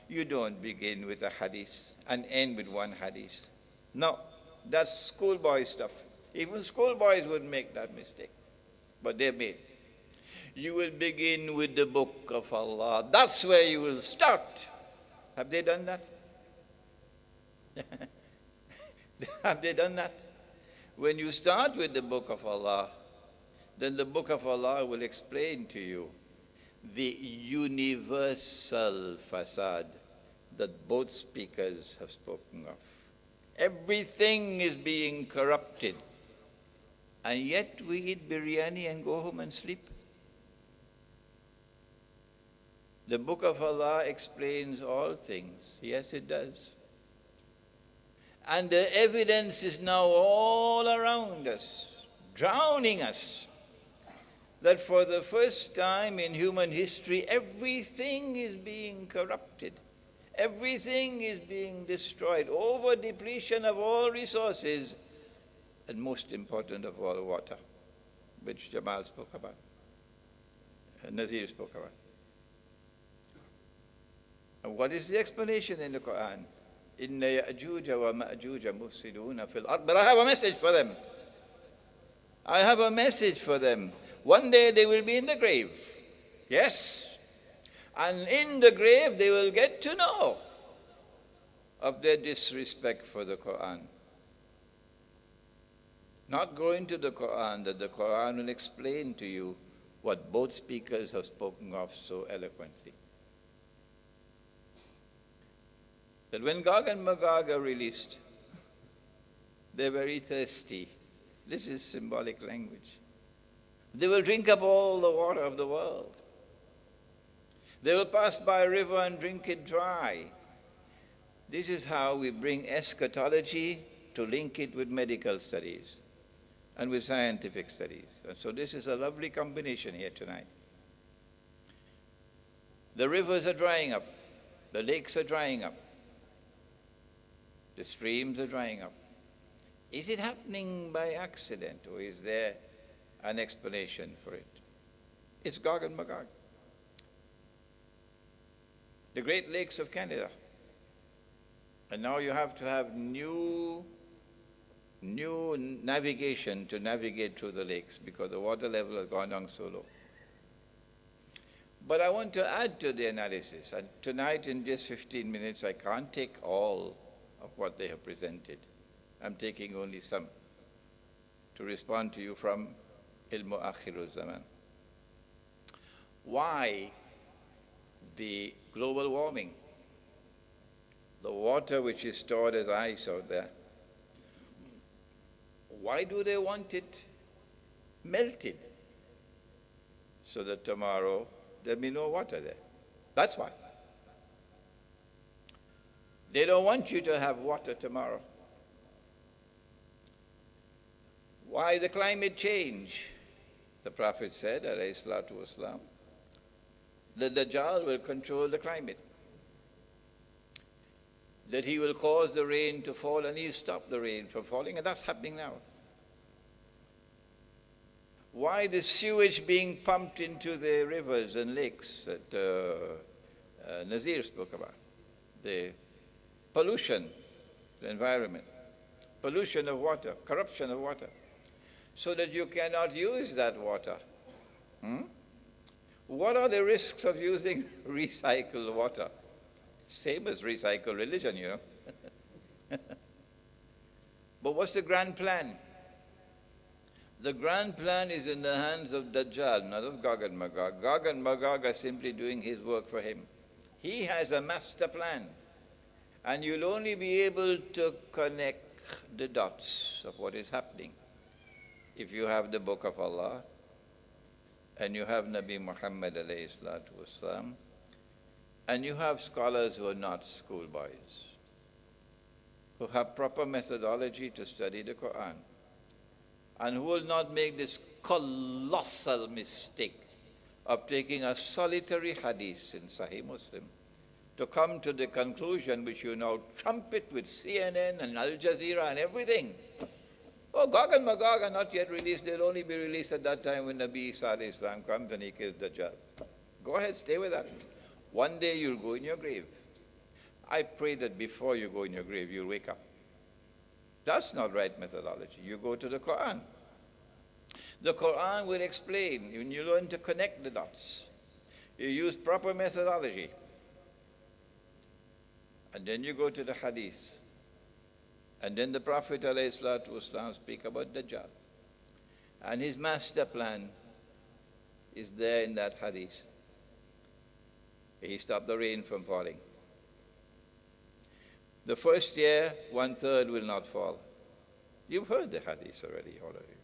you don't begin with a hadith and end with one hadith. No, that's schoolboy stuff. Even schoolboys would make that mistake, but they made. You will begin with the Book of Allah. That's where you will start. Have they done that? Have they done that? When you start with the Book of Allah, then the Book of Allah will explain to you the universal facade that both speakers have spoken of. Everything is being corrupted, and yet we eat biryani and go home and sleep. The Book of Allah explains all things. Yes, it does. And the evidence is now all around us, drowning us, that for the first time in human history, everything is being corrupted. Everything is being destroyed. Over depletion of all resources, and most important of all, water, which Jamal spoke about, Nazir spoke about. And what is the explanation in the Quran? Inna ya'juja wa ma'juja mufsiduna fil ard. But I have a message for them. I have a message for them. One day they will be in the grave. Yes. And in the grave they will get to know of their disrespect for the Quran. Not go into the Quran, that the Quran will explain to you what both speakers have spoken of so eloquently. That when Gog and Magog are released, they're very thirsty. This is symbolic language. They will drink up all the water of the world. They will pass by a river and drink it dry. This is how we bring eschatology to link it with medical studies and with scientific studies. And so this is a lovely combination here tonight. The rivers are drying up. The lakes are drying up. The streams are drying up. Is it happening by accident, or is there an explanation for it? It's Gog and Magog. The Great Lakes of Canada. And now you have to have new navigation to navigate through the lakes because the water level has gone down so low. But I want to add to the analysis, and tonight in just 15 minutes I can't take all of what they have presented. I'm taking only some to respond to you from Ilmu Akhirul Zaman. Why the global warming? The water which is stored as ice out there, Why do they want it melted? So that tomorrow there'll be no water there. That's why. They don't want you to have water tomorrow. Why the climate change? The Prophet said, alayhi salatu wasalam, that the Dajjal will control the climate. That he will cause the rain to fall and he'll stop the rain from falling, and that's happening now. Why the sewage being pumped into the rivers and lakes that Nazir spoke about? The pollution, the environment, pollution of water, corruption of water, so that you cannot use that water. What are the risks of using recycled water? Same as recycled religion, you know. But what's the grand plan? The grand plan is in the hands of Dajjal, not of Gog and Magog. Gog and Magog are simply doing his work for him. He has a master plan. And you'll only be able to connect the dots of what is happening if you have the Book of Allah and you have Nabi Muhammad alayhi salatu wasalam, and you have scholars who are not schoolboys, who have proper methodology to study the Quran, and who will not make this colossal mistake of taking a solitary hadith in Sahih Muslim to come to the conclusion which you now trumpet with CNN and Al Jazeera and everything. Oh, Gog and Magog are not yet released. They'll only be released at that time when Nabi Isa alayhi salam comes and he kills Dajjal. Go ahead, stay with that. One day you'll go in your grave. I pray that before you go in your grave, you'll wake up. That's not right methodology. You go to the Quran. The Quran will explain. When you learn to connect the dots, you use proper methodology. And then you go to the Hadith. And then the Prophet ﷺ speak about Dajjal. And his master plan is there in that Hadith. He stopped the rain from falling. The first year, 1/3 will not fall. You've heard the Hadith already, all of you.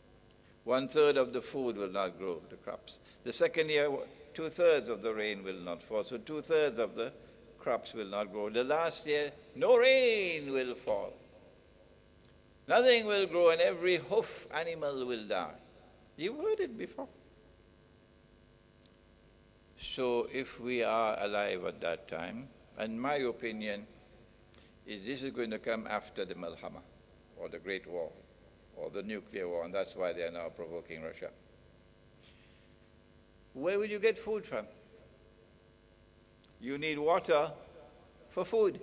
1/3 of the food will not grow, the crops. The second year, 2/3 of the rain will not fall. So 2/3 of the crops will not grow. The last year, no rain will fall. Nothing will grow, and every hoof animal will die. You've heard it before. So if we are alive at that time, and my opinion is this is going to come after the Malhama, or the Great War, or the nuclear war, and that's why they are now provoking Russia. Where will you get food from? You need water for food.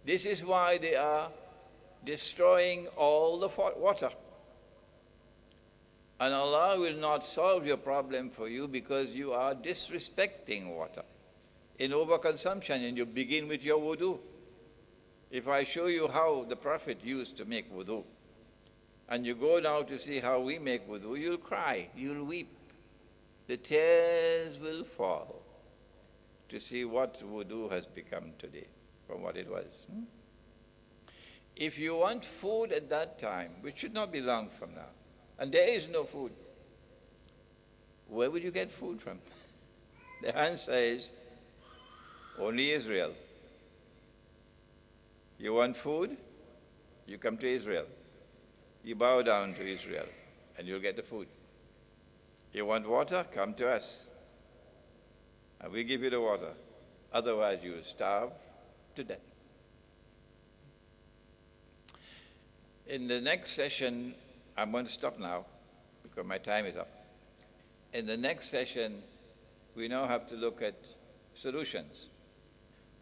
This is why they are destroying all the water. And Allah will not solve your problem for you because you are disrespecting water in overconsumption, and you begin with your wudu. If I show you how the Prophet used to make wudu, and you go now to see how we make wudu, you'll cry, you'll weep. The tears will fall to see what wudu has become today from what it was. If you want food at that time, which should not be long from now, and there is no food, where would you get food from? The answer is only Israel. You want food? You come to Israel. You bow down to Israel, and you'll get the food. You want water? Come to us, and we give you the water. Otherwise, you will starve to death. In the next session, I'm going to stop now because my time is up. In the next session, we now have to look at solutions.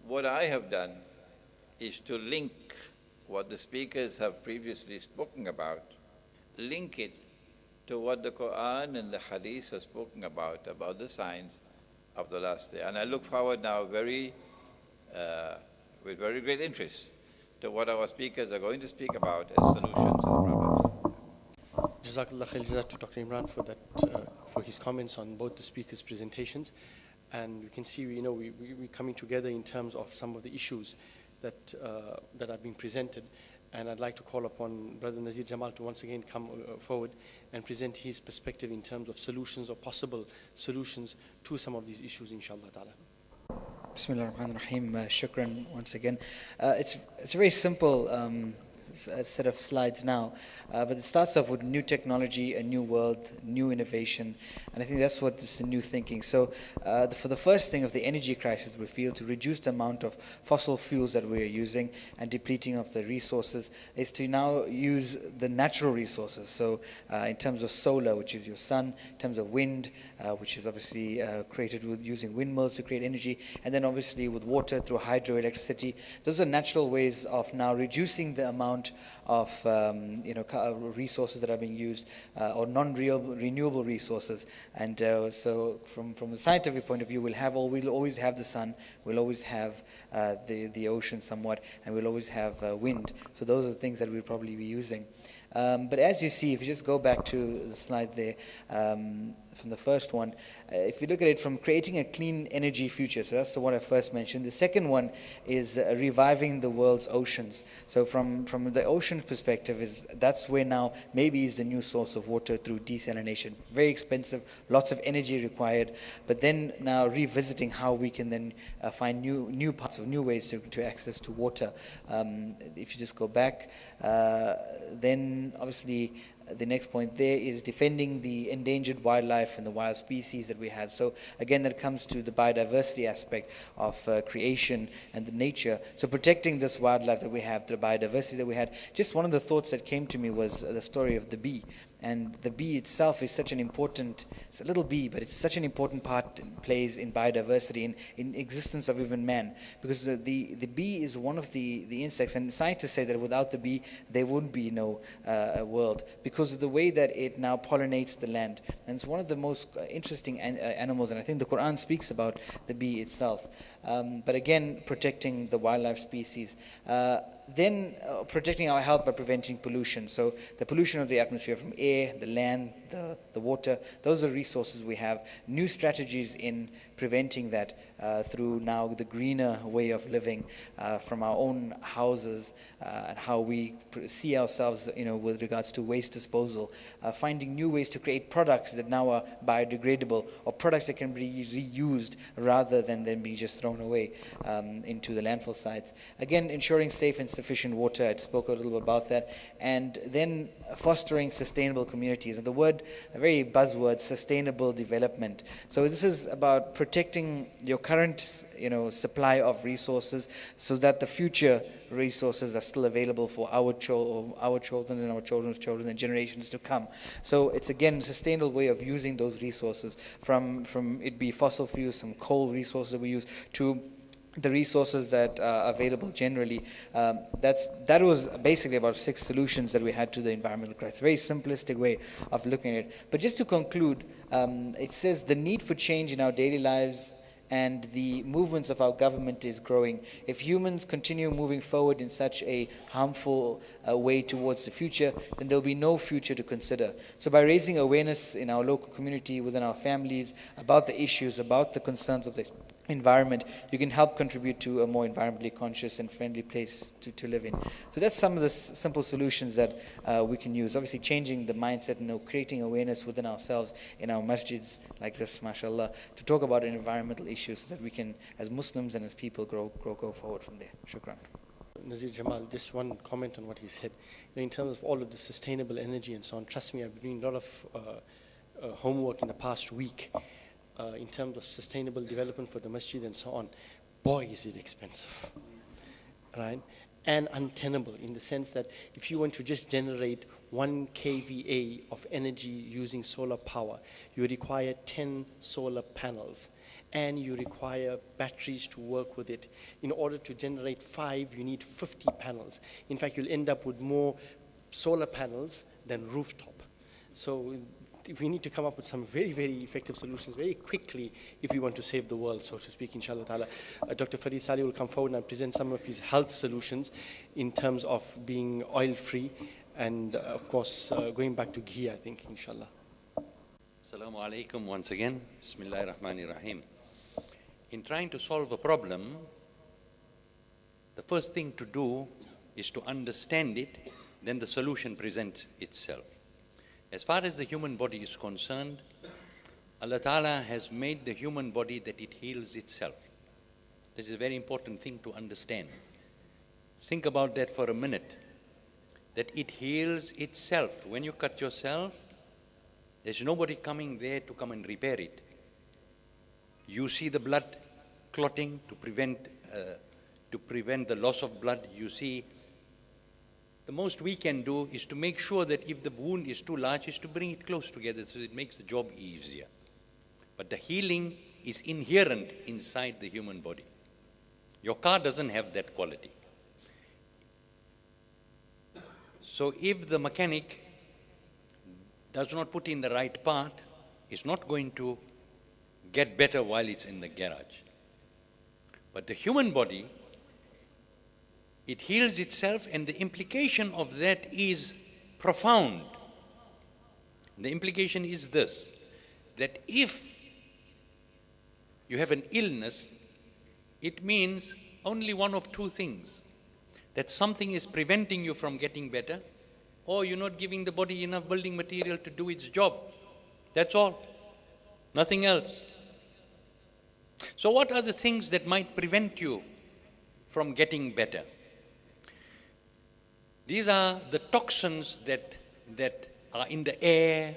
What I have done is to link what the speakers have previously spoken about, link it to what the Quran and the Hadith have spoken about the signs of the last day. And I look forward now with very great interest to what our speakers are going to speak about as solutions to the problems. Jazakallah khair, Jazak to Dr. Imran for that, for his comments on both the speakers' presentations. And we can see, we're coming together in terms of some of the issues that are being presented. And I'd like to call upon Brother Nazir Jamal to once again come forward and present his perspective in terms of solutions or possible solutions to some of these issues, inshallah ta'ala. Bismillah ar-Rahman ar-Rahim. Shukran once again. It's a very simple set of slides now, but it starts off with new technology, a new world, new innovation, and I think that's what is the new thinking. So for the first thing of the energy crisis, we feel to reduce the amount of fossil fuels that we are using and depleting of the resources is to now use the natural resources. So in terms of solar, which is your sun, in terms of wind, which is obviously created with using windmills to create energy, and then obviously with water through hydroelectricity. Those are natural ways of now reducing the amount of resources that are being used or non-renewable resources. And so from a scientific point of view, we'll always have the sun, we'll always have the ocean somewhat, and we'll always have wind. So those are the things that we'll probably be using. But as you see, if you just go back to the slide there, from the first one, if you look at it from creating a clean energy future, so that's the one I first mentioned. The second one is reviving the world's oceans. So from the ocean perspective, that's where now maybe is the new source of water through desalination. Very expensive, lots of energy required, but then now revisiting how we can then find new parts of new ways to access to water. If you just go back, then obviously the next point there is defending the endangered wildlife and the wild species that we have. So again, that comes to the biodiversity aspect of creation and the nature. So protecting this wildlife that we have, the biodiversity that we had. Just one of the thoughts that came to me was the story of the bee. And the bee itself is such an important, it's a little bee, but it's such an important part it plays in biodiversity, in existence of even man. Because the bee is one of the insects, and scientists say that without the bee, there wouldn't be no world, because of the way that it now pollinates the land. And it's one of the most interesting animals, and I think the Quran speaks about the bee itself. But again, protecting the wildlife species. Then protecting our health by preventing pollution. So the pollution of the atmosphere from air, the land, the water, those are resources we have. New strategies in preventing that through now the greener way of living from our own houses and how we see ourselves, with regards to waste disposal. Finding new ways to create products that now are biodegradable, or products that can be reused rather than them being just thrown away into the landfill sites. Again, ensuring safe and sufficient water. I spoke a little bit about that. And then fostering sustainable communities. And the word, a very buzzword, sustainable development. So this is about protecting your current, supply of resources so that the future resources are still available for our children and our children's children and generations to come. So it's again a sustainable way of using those resources from it be fossil fuels, some coal resources that we use, to the resources that are available generally. That was basically about 6 solutions that we had to the environmental crisis. Very simplistic way of looking at it. But just to conclude, it says the need for change in our daily lives and the movements of our government is growing. If humans continue moving forward in such a harmful way towards the future, then there'll be no future to consider. So by raising awareness in our local community, within our families, about the issues, about the concerns of the environment, you can help contribute to a more environmentally conscious and friendly place to live in. So that's some of the simple solutions that we can use. Obviously changing the mindset and creating awareness within ourselves in our masjids like this, mashallah, to talk about environmental issues so that we can, as Muslims and as people, go forward from there. Shukran. Nazir Jamal, just one comment on what he said. In terms of all of the sustainable energy and so on, trust me, I've been doing a lot of homework in the past week in terms of sustainable development for the masjid and so on. Boy, is it expensive, right? And untenable in the sense that if you want to just generate 1 kVA of energy using solar power, you require 10 solar panels, and you require batteries to work with it. In order to generate 5, you need 50 panels. In fact, you'll end up with more solar panels than rooftop. So we need to come up with some very, very effective solutions very quickly if we want to save the world, so to speak, inshallah ta'ala. Dr. Farid Saleh will come forward and present some of his health solutions in terms of being oil-free and, of course, going back to ghee, I think, inshallah. Assalamu alaikum once again. Bismillahir Rahmanir Rahim. In trying to solve a problem, the first thing to do is to understand it, then the solution presents itself. As far as the human body is concerned, Allah Ta'ala has made the human body that it heals itself. This is a very important thing to understand. Think about that for a minute, that it heals itself. When you cut yourself, there's nobody coming there to come and repair it. You see the blood clotting to prevent the loss of blood. You see, the most we can do is to make sure that if the wound is too large, is to bring it close together so it makes the job easier. But the healing is inherent inside the human body. Your car doesn't have that quality. So if the mechanic does not put in the right part, it's not going to get better while it's in the garage. But the human body, it heals itself, and the implication of that is profound. The implication is this, that if you have an illness, it means only one of two things. That something is preventing you from getting better, or you're not giving the body enough building material to do its job. That's all. Nothing else. So what are the things that might prevent you from getting better? These are the toxins that are in the air,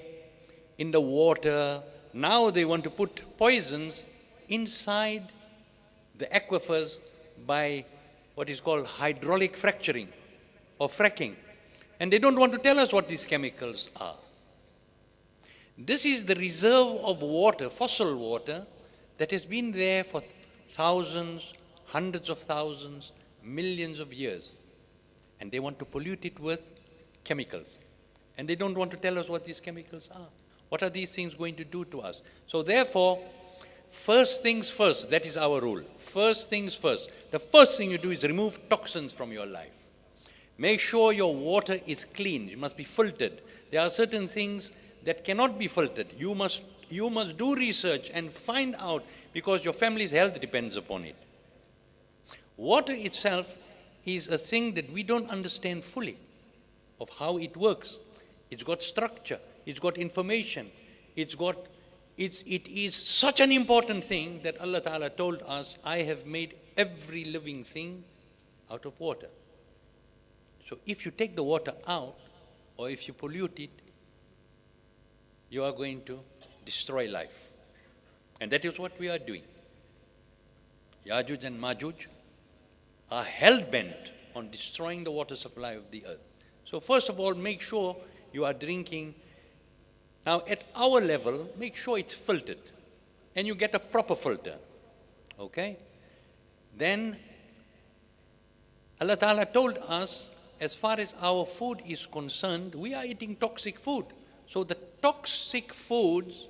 in the water. Now they want to put poisons inside the aquifers by what is called hydraulic fracturing or fracking. And they don't want to tell us what these chemicals are. This is the reserve of water, fossil water, that has been there for thousands, hundreds of thousands, millions of years. And they want to pollute it with chemicals. And they don't want to tell us what these chemicals are. What are these things going to do to us? So therefore, first things first, that is our rule. First things first. The first thing you do is remove toxins from your life. Make sure your water is clean. It must be filtered. There are certain things that cannot be filtered. You must do research and find out, because your family's health depends upon it. Water itself is a thing that we don't understand fully of how it works. It's got structure. It's got information. It is such an important thing that Allah Ta'ala told us, I have made every living thing out of water. So if you take the water out, or if you pollute it, you are going to destroy life. And that is what we are doing. Yajuj and Majuj are hell-bent on destroying the water supply of the earth. So first of all, make sure you are drinking. Now at our level, make sure it's filtered. And you get a proper filter. Okay? Then Allah Ta'ala told us, as far as our food is concerned, we are eating toxic food. So the toxic foods,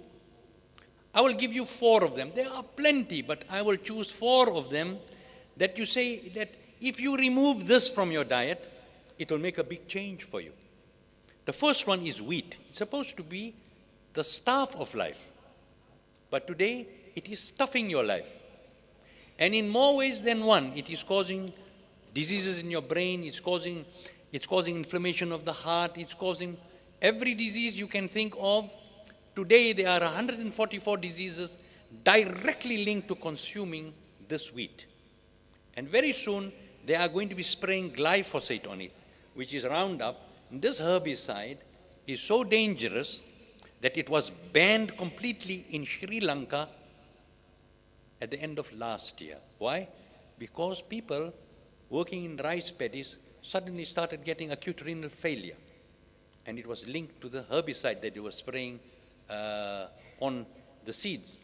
I will give you 4 of them. There are plenty, but I will choose 4 of them that you say that if you remove this from your diet, it will make a big change for you. The first one is wheat. It's supposed to be the staff of life. But today, it is stuffing your life. And in more ways than one, it is causing diseases in your brain, it's causing inflammation of the heart, it's causing every disease you can think of. Today, there are 144 diseases directly linked to consuming this wheat. And very soon, they are going to be spraying glyphosate on it, which is Roundup. And this herbicide is so dangerous that it was banned completely in Sri Lanka at the end of last year. Why? Because people working in rice paddies suddenly started getting acute renal failure. And it was linked to the herbicide that they were spraying on the seeds.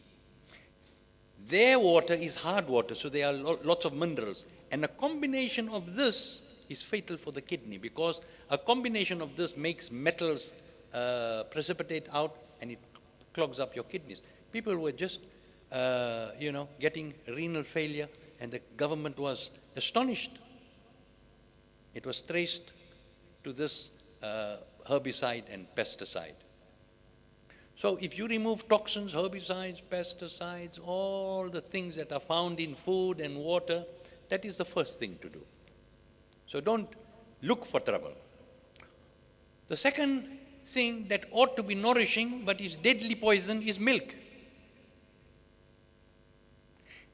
Their water is hard water, so there are lots of minerals. And a combination of this is fatal for the kidney, because a combination of this makes metals precipitate out, and it clogs up your kidneys. People were just, getting renal failure, and the government was astonished. It was traced to this herbicide and pesticide. So if you remove toxins, herbicides, pesticides, all the things that are found in food and water, that is the first thing to do. So don't look for trouble. The second thing that ought to be nourishing but is deadly poison is milk.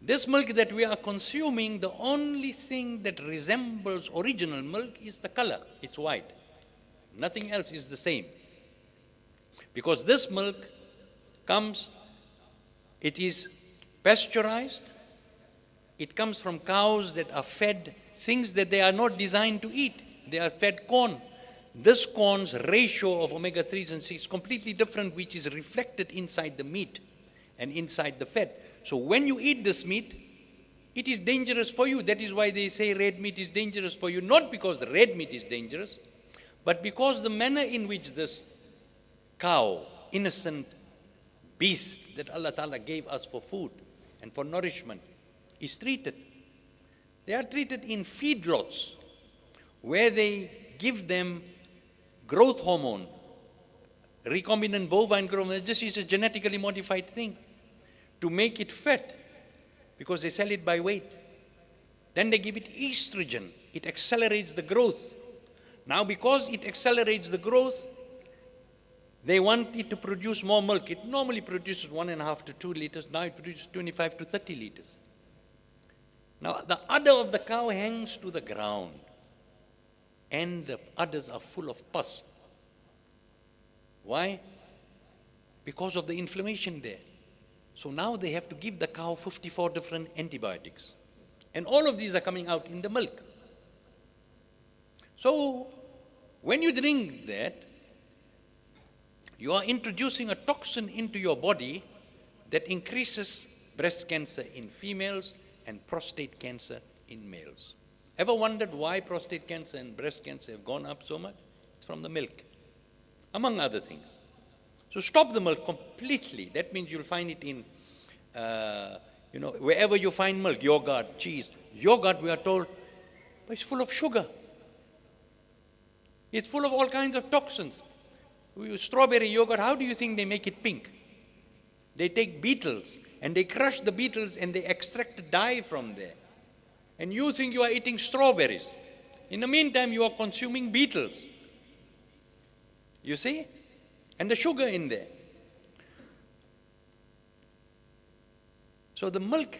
This milk that we are consuming, the only thing that resembles original milk is the color. It's white. Nothing else is the same. Because this milk comes, it is pasteurized, it comes from cows that are fed things that they are not designed to eat. They are fed corn. This corn's ratio of omega-3s and 6 is completely different, which is reflected inside the meat and inside the fat. So when you eat this meat, it is dangerous for you. That is why they say red meat is dangerous for you. Not because red meat is dangerous, but because the manner in which this cow, innocent beast that Allah Ta'ala gave us for food and for nourishment, is treated. They are treated in feedlots where they give them growth hormone, recombinant bovine growth hormone. This is a genetically modified thing to make it fat because they sell it by weight. Then they give it estrogen. It accelerates the growth. Now because it accelerates the growth, they want it to produce more milk. It normally produces 1.5 to 2 liters. Now it produces 25 to 30 liters. Now the udder of the cow hangs to the ground and the udders are full of pus. Why? Because of the inflammation there. So now they have to give the cow 54 different antibiotics. And all of these are coming out in the milk. So when you drink that, you are introducing a toxin into your body that increases breast cancer in females and prostate cancer in males. Ever wondered why prostate cancer and breast cancer have gone up so much? It's from the milk, among other things. So stop the milk completely. That means you'll find it in, wherever you find milk, yogurt, cheese. Yogurt, we are told, it's full of sugar. It's full of all kinds of toxins. Strawberry yogurt, how do you think they make it pink? They take beetles and they crush the beetles and they extract dye from there. And you think you are eating strawberries. In the meantime, you are consuming beetles. You see? And the sugar in there. So the milk,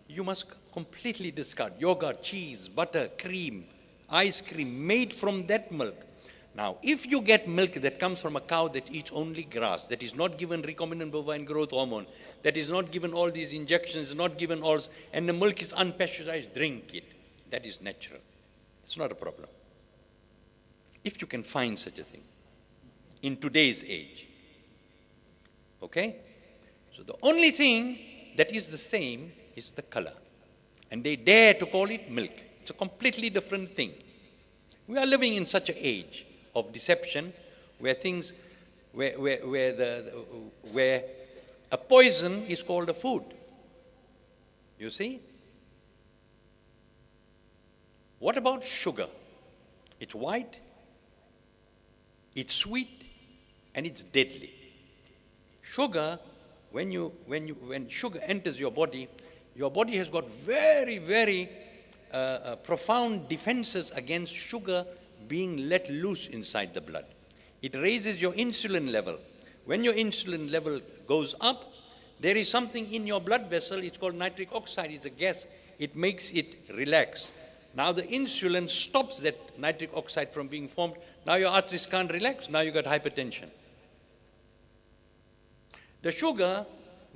you must completely discard. Yogurt, cheese, butter, cream, ice cream made from that milk. Now, if you get milk that comes from a cow that eats only grass, that is not given recombinant bovine growth hormone, that is not given all these injections, not given all, and the milk is unpasteurized, drink it. That is natural. It's not a problem. If you can find such a thing in today's age. Okay? So the only thing that is the same is the color. And they dare to call it milk. It's a completely different thing. We are living in such an age of deception where things, where a poison is called a food. You see? What about sugar? It's white, it's sweet, and it's deadly. Sugar, when sugar enters your body has got very, very profound defenses against sugar being let loose inside the blood. It raises your insulin level. When your insulin level goes up, there is something in your blood vessel, it's called nitric oxide, it's a gas. It makes it relax. Now the insulin stops that nitric oxide from being formed. Now your arteries can't relax, now you got hypertension. The sugar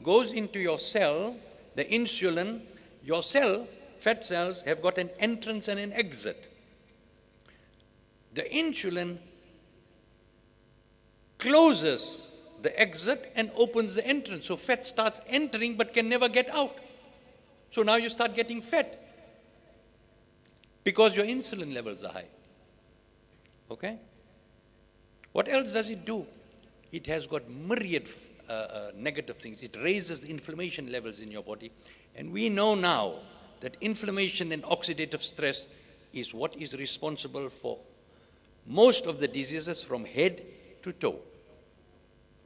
goes into your cell, the insulin, your cell, fat cells have got an entrance and an exit. The insulin closes the exit and opens the entrance. So fat starts entering but can never get out. So now you start getting fat because your insulin levels are high. Okay? What else does it do? It has got myriad negative things. It raises the inflammation levels in your body. And we know now that inflammation and oxidative stress is what is responsible for most of the diseases from head to toe.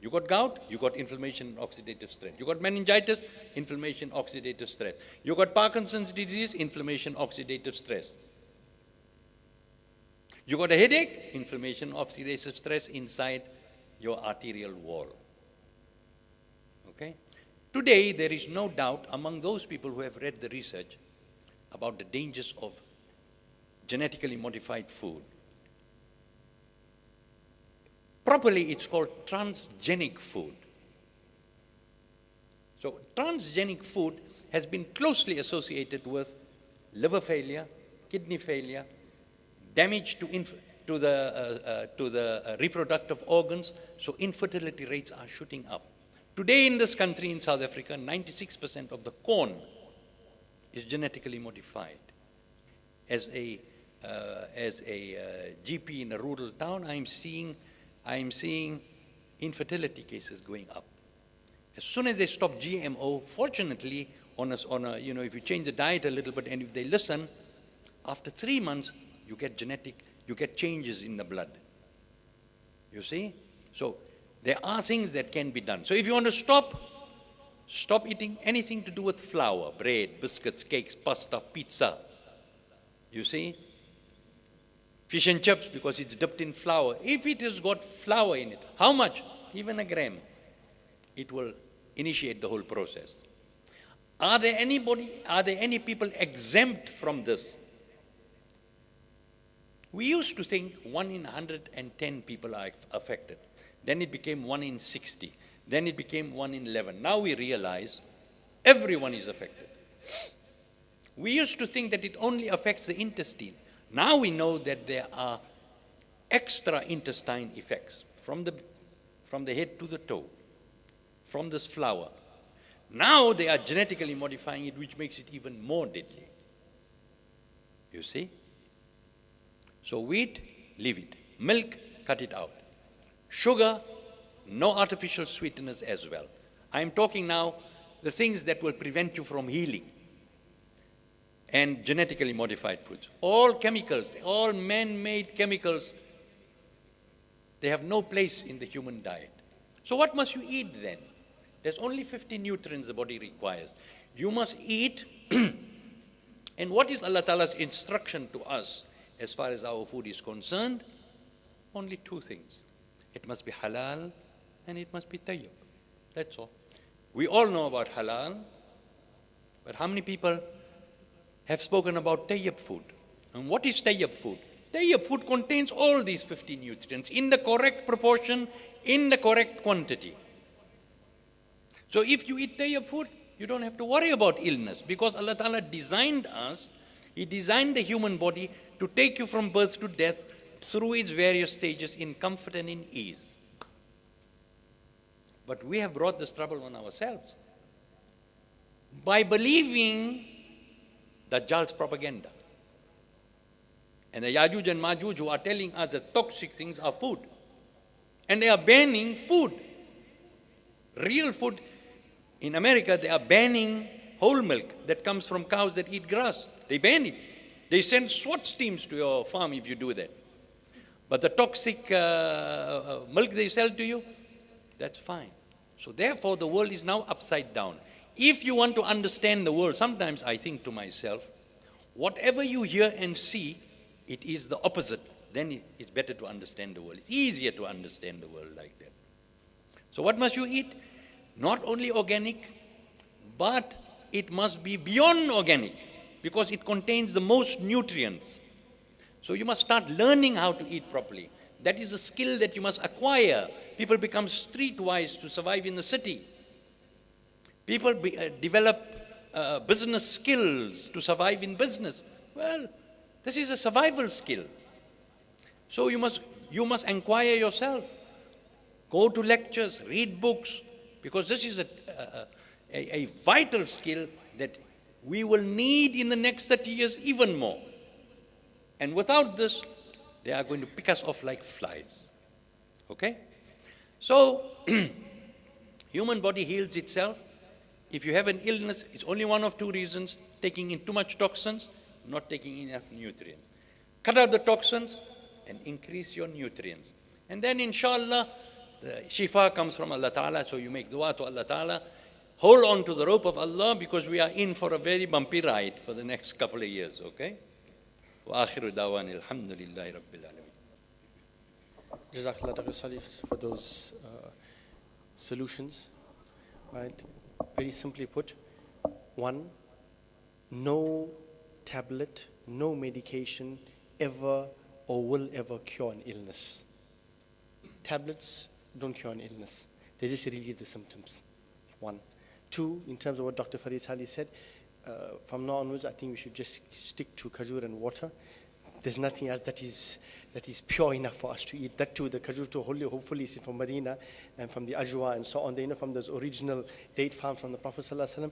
You got gout, you got inflammation and oxidative stress. You got meningitis, inflammation, oxidative stress. You got Parkinson's disease, inflammation, oxidative stress. You got a headache, inflammation, oxidative stress inside your arterial wall. Okay? Today, there is no doubt among those people who have read the research about the dangers of genetically modified food. Properly, it's called transgenic food. So, transgenic food has been closely associated with liver failure, kidney failure, damage to the reproductive organs, so infertility rates are shooting up. Today in this country, in South Africa, 96% of the corn is genetically modified. As a GP in a rural town, I am seeing infertility cases going up. As soon as they stop GMO, fortunately, if you change the diet a little bit and if they listen, after 3 months, you get changes in the blood. You see? So there are things that can be done. So if you want to stop eating anything to do with flour, bread, biscuits, cakes, pasta, pizza. You see? Fish and chips, because it's dipped in flour. If it has got flour in it, how much? Even a gram. It will initiate the whole process. Are there any people exempt from this? We used to think 1 in 110 people are affected. Then it became 1 in 60. Then it became 1 in 11. Now we realize everyone is affected. We used to think that it only affects the intestine. Now we know that there are extra intestine effects from the head to the toe, from this flour. Now they are genetically modifying it, which makes it even more deadly. You see? So wheat, leave it. Milk, cut it out. Sugar, no artificial sweeteners as well. I'm talking now the things that will prevent you from healing. And genetically modified foods. All chemicals, all man-made chemicals, they have no place in the human diet. So what must you eat then? There's only 50 nutrients the body requires. You must eat, and what is Allah Ta'ala's instruction to us as far as our food is concerned? Only 2 things. It must be halal and it must be tayyib. That's all. We all know about halal, but how many people have spoken about tayyib food? And what is tayyib food? Tayyib food contains all these 50 nutrients in the correct proportion, in the correct quantity. So if you eat tayyib food, you don't have to worry about illness, because Allah Ta'ala designed us, He designed the human body to take you from birth to death through its various stages in comfort and in ease. But we have brought this trouble on ourselves by believing Dajjal's propaganda. And the Yajuj and Majuj who are telling us that toxic things are food. And they are banning food. Real food. In America, they are banning whole milk that comes from cows that eat grass. They ban it. They send SWAT teams to your farm if you do that. But the toxic milk they sell to you, that's fine. So therefore, the world is now upside down. If you want to understand the world, sometimes I think to myself, whatever you hear and see, it is the opposite. Then it's better to understand the world. It's easier to understand the world like that. So what must you eat? Not only organic, but it must be beyond organic, because it contains the most nutrients. So you must start learning how to eat properly. That is a skill that you must acquire. People become streetwise to survive in the city. People develop business skills to survive in business. Well, this is a survival skill. So you must inquire yourself. Go to lectures, read books, because this is a vital skill that we will need in the next 30 years even more. And without this, they are going to pick us off like flies. Okay? So, human body heals itself. If you have an illness, it's only one of 2 reasons: taking in too much toxins, not taking enough nutrients. Cut out the toxins and increase your nutrients. And then inshallah, the shifa comes from Allah Ta'ala, so you make dua to Allah Ta'ala. Hold on to the rope of Allah, because we are in for a very bumpy ride for the next couple of years, okay? وآخر دعوانا الحمد لله رب العالمين. Jazakallah, Dr. Salih, for those solutions. Right? Very simply put, one, no tablet, no medication ever or will ever cure an illness. Tablets don't cure an illness. They just relieve the symptoms. One. Two, in terms of what Dr. Farid Salih said, from now onwards, I think we should just stick to khajur and water. There's nothing else that is pure enough for us to eat. That too, the khajur too, hopefully is from Medina and from the ajwa and so on. They know from those original date farms from the Prophet ﷺ,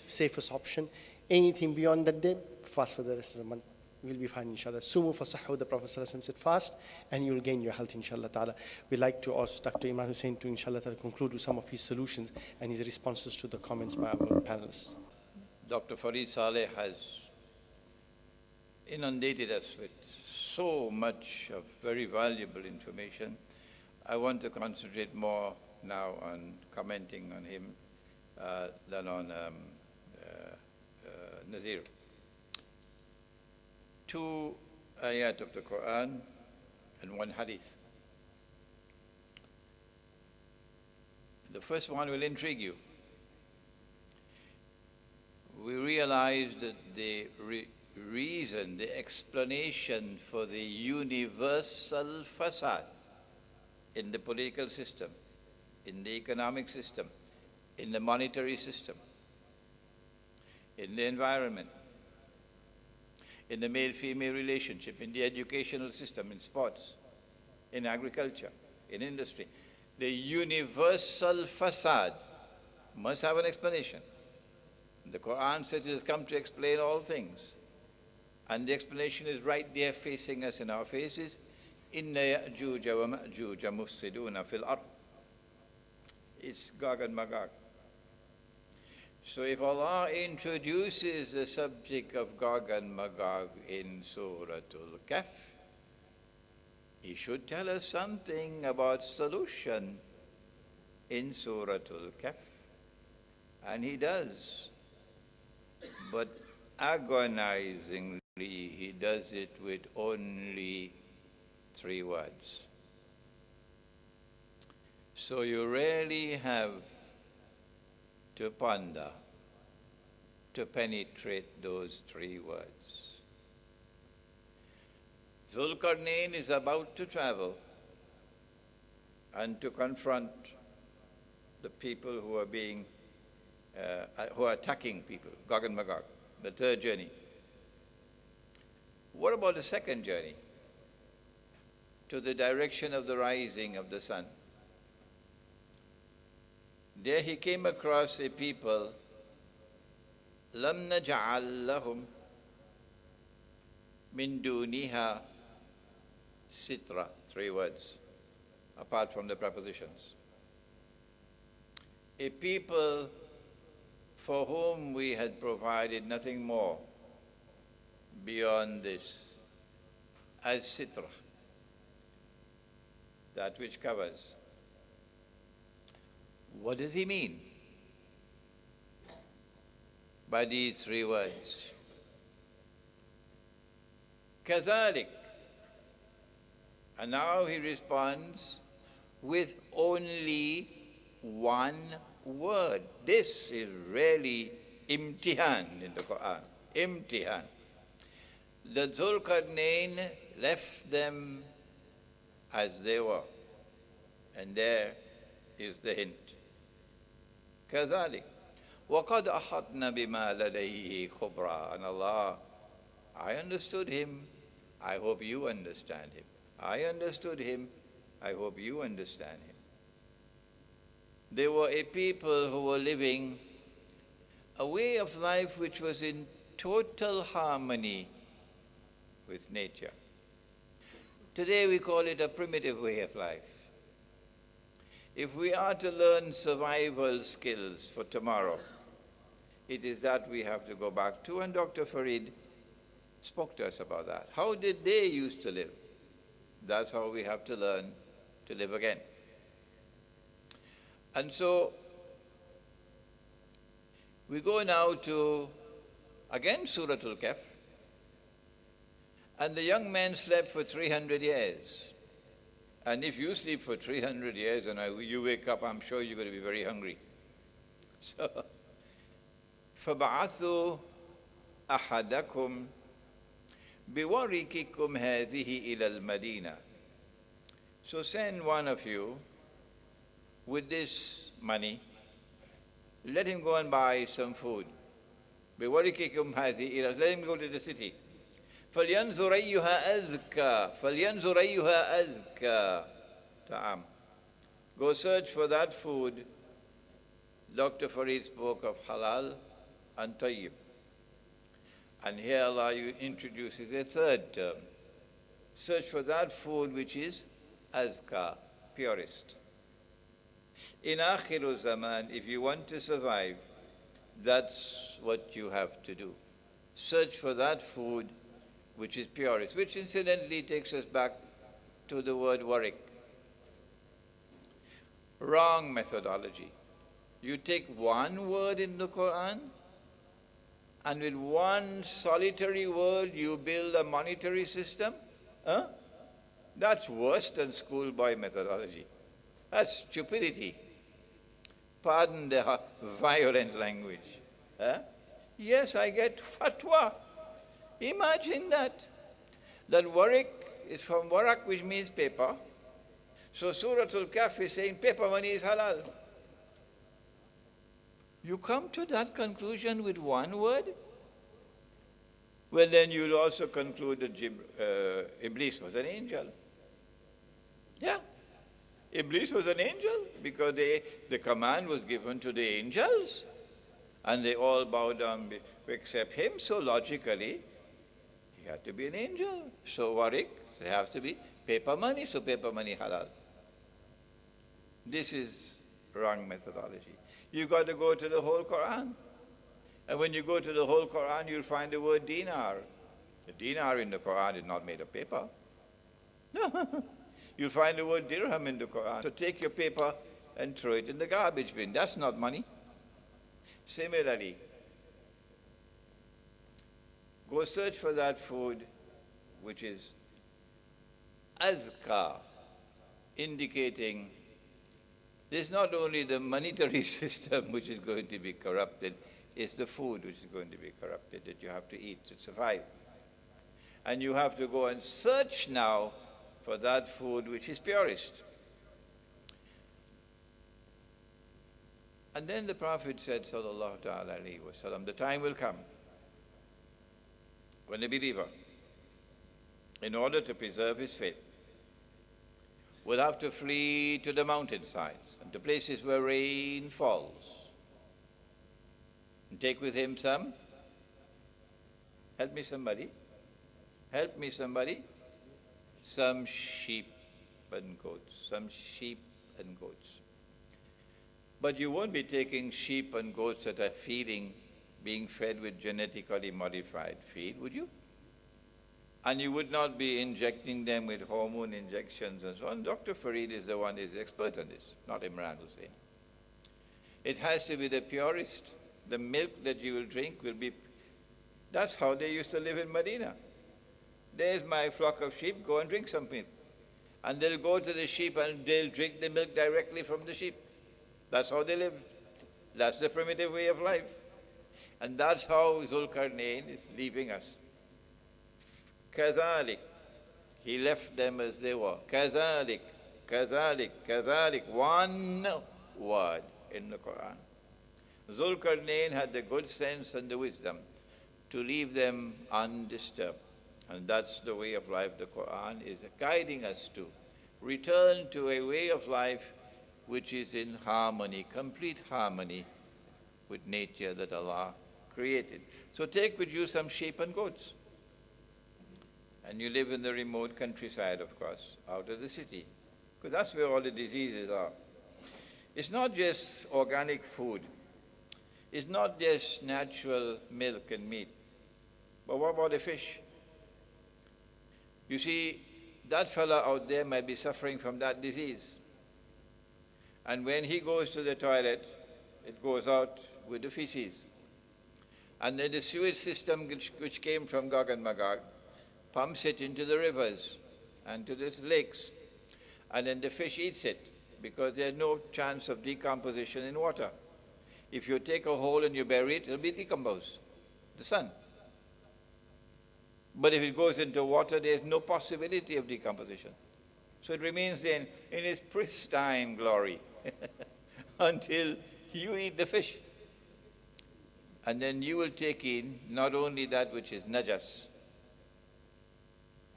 safest option. Anything beyond that day, fast for the rest of the month. We'll be fine, inshallah. Sumu fasahu, the Prophet ﷺ said, fast, and you will gain your health, inshallah ta'ala. We'd like to ask Dr. Imran Hosein to, inshallah ta'ala, conclude with some of his solutions and his responses to the comments by our panelists. Dr. Farid Saleh has inundated us with so much of very valuable information. I want to concentrate more now on commenting on him than on Nazir. Two ayat of the Quran and one hadith. The first one will intrigue you. We realize that the reason, the explanation for the universal facade in the political system, in the economic system, in the monetary system, in the environment, in the male-female relationship, in the educational system, in sports, in agriculture, in industry. The universal facade must have an explanation. The Quran says it has come to explain all things. And the explanation is right there facing us in our faces. Inna ya'juja wa ma'juja mufsiduna fil ard. It's Gog and Magog. So if Allah introduces the subject of Gog and Magog in Suratul Kahf, He should tell us something about solution in Suratul Kahf. And He does. But agonizingly, He does it with only 3 words. So you really have to ponder, to penetrate those 3 words. Zulkarnain is about to travel and to confront the people who are attacking people, Gog and Magog, the 3rd journey. What about the 2nd journey? To the direction of the rising of the sun. There he came across a people, lam naj'al lahum min duniha sitra, 3 words, apart from the prepositions. A people for whom we had provided nothing more beyond this, as sitra, that which covers. What does he mean by these 3 words? كذلك. And now he responds with only 1 word. This is really imtihan in the Quran. Imtihan. The Zulkarnain left them as they were. And there is the hint. كذلك وقد أحطنا بما لديه خبرا. And Allah, I understood him. I hope you understand him. I understood him. I hope you understand him. They were a people who were living a way of life which was in total harmony with nature. Today we call it a primitive way of life. If we are to learn survival skills for tomorrow, it is that we have to go back to, and Dr. Farid spoke to us about that. How did they used to live? That's how we have to learn to live again. And so, we go now to, again, Suratul Kahf. And the young man slept for 300 years. And if you sleep for 300 years and you wake up, I'm sure you're going to be very hungry. So, فَبَعَثُوا أَحَدَكُمْ بِوَرِكِكُمْ هَذِهِ إِلَى الْمَدِينَةِ. So send one of you with this money. Let him go and buy some food. بِوَرِكِكُمْ هَذِهِ إِلَى. Let him go to the city. فَلْيَنْظُرْ أَيُّهَا أَزْكَى. فَلْيَنْظُرْ أَيُّهَا أَزْكَى. Ta'am. Go search for that food. Dr. Farid spoke of halal and tayyib. And here Allah introduces a third term. Search for that food which is azka, purest. In Akhiru Zaman, if you want to survive, that's what you have to do. Search for that food which is purest, which incidentally takes us back to the word warik. Wrong methodology. You take one word in the Quran, and with one solitary word you build a monetary system? Huh? That's worse than schoolboy methodology. That's stupidity. Pardon the violent language. Huh? Yes, I get fatwa. Imagine that. That warik is from warak, which means paper. So Surah Al-Kahf is saying paper money is halal. You come to that conclusion with one word? Well, then you'll also conclude that Iblis was an angel. Yeah. Iblis was an angel because the command was given to the angels and they all bowed down except him. So logically, he had to be an angel. So warik, they have to be paper money, so paper money halal. This is wrong methodology. You've got to go to the whole Quran. And when you go to the whole Quran, you'll find the word dinar. The dinar in the Quran is not made of paper. No. You'll find the word dirham in the Quran. So take your paper and throw it in the garbage bin. That's not money. Similarly, go search for that food which is azka, indicating there's not only the monetary system which is going to be corrupted, it's the food which is going to be corrupted that you have to eat to survive. And you have to go and search now for that food which is purest. And then the Prophet said, sallallahu alayhi wa sallam, the time will come when a believer, in order to preserve his faith, will have to flee to the mountainsides and to places where rain falls. And take with him some, help me somebody, some sheep and goats, But you won't be taking sheep and goats that are being fed with genetically modified feed, would you? And you would not be injecting them with hormone injections and so on. Dr. Farid is the one who is expert on this, not Imran Hosein. It has to be the purest. The milk that you will drink will be, that's how they used to live in Medina. There's my flock of sheep, go and drink some milk. And they'll go to the sheep and they'll drink the milk directly from the sheep. That's how they live. That's the primitive way of life. And that's how Zulkarnain is leaving us. Kazalik. He left them as they were. Kazalik, kazalik, kazalik. One word in the Quran. Zulkarnain had the good sense and the wisdom to leave them undisturbed. And that's the way of life the Quran is guiding us to. Return to a way of life which is in harmony, complete harmony with nature that Allah created. So take with you some sheep and goats. And you live in the remote countryside, of course, out of the city, because that's where all the diseases are. It's not just organic food. It's not just natural milk and meat. But what about the fish? You see, that fella out there might be suffering from that disease. And when he goes to the toilet, it goes out with the feces. And then the sewage system which came from Gog and Magog pumps it into the rivers and to the lakes, and then the fish eats it because there's no chance of decomposition in water. If you take a hole and you bury it, it'll be decomposed, the sun. But if it goes into water, there's no possibility of decomposition. So it remains then in its pristine glory until you eat the fish. And then you will take in not only that which is najas.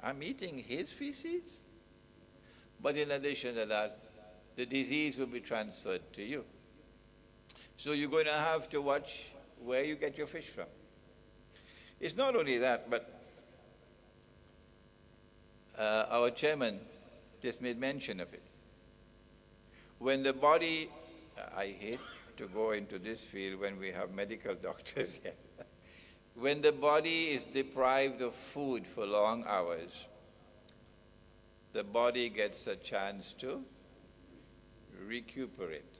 I'm eating his feces. But in addition to that, the disease will be transferred to you. So you're going to have to watch where you get your fish from. It's not only that, but our chairman just made mention of it. When the body, I hate to go into this field when we have medical doctors here. When the body is deprived of food for long hours, the body gets a chance to recuperate,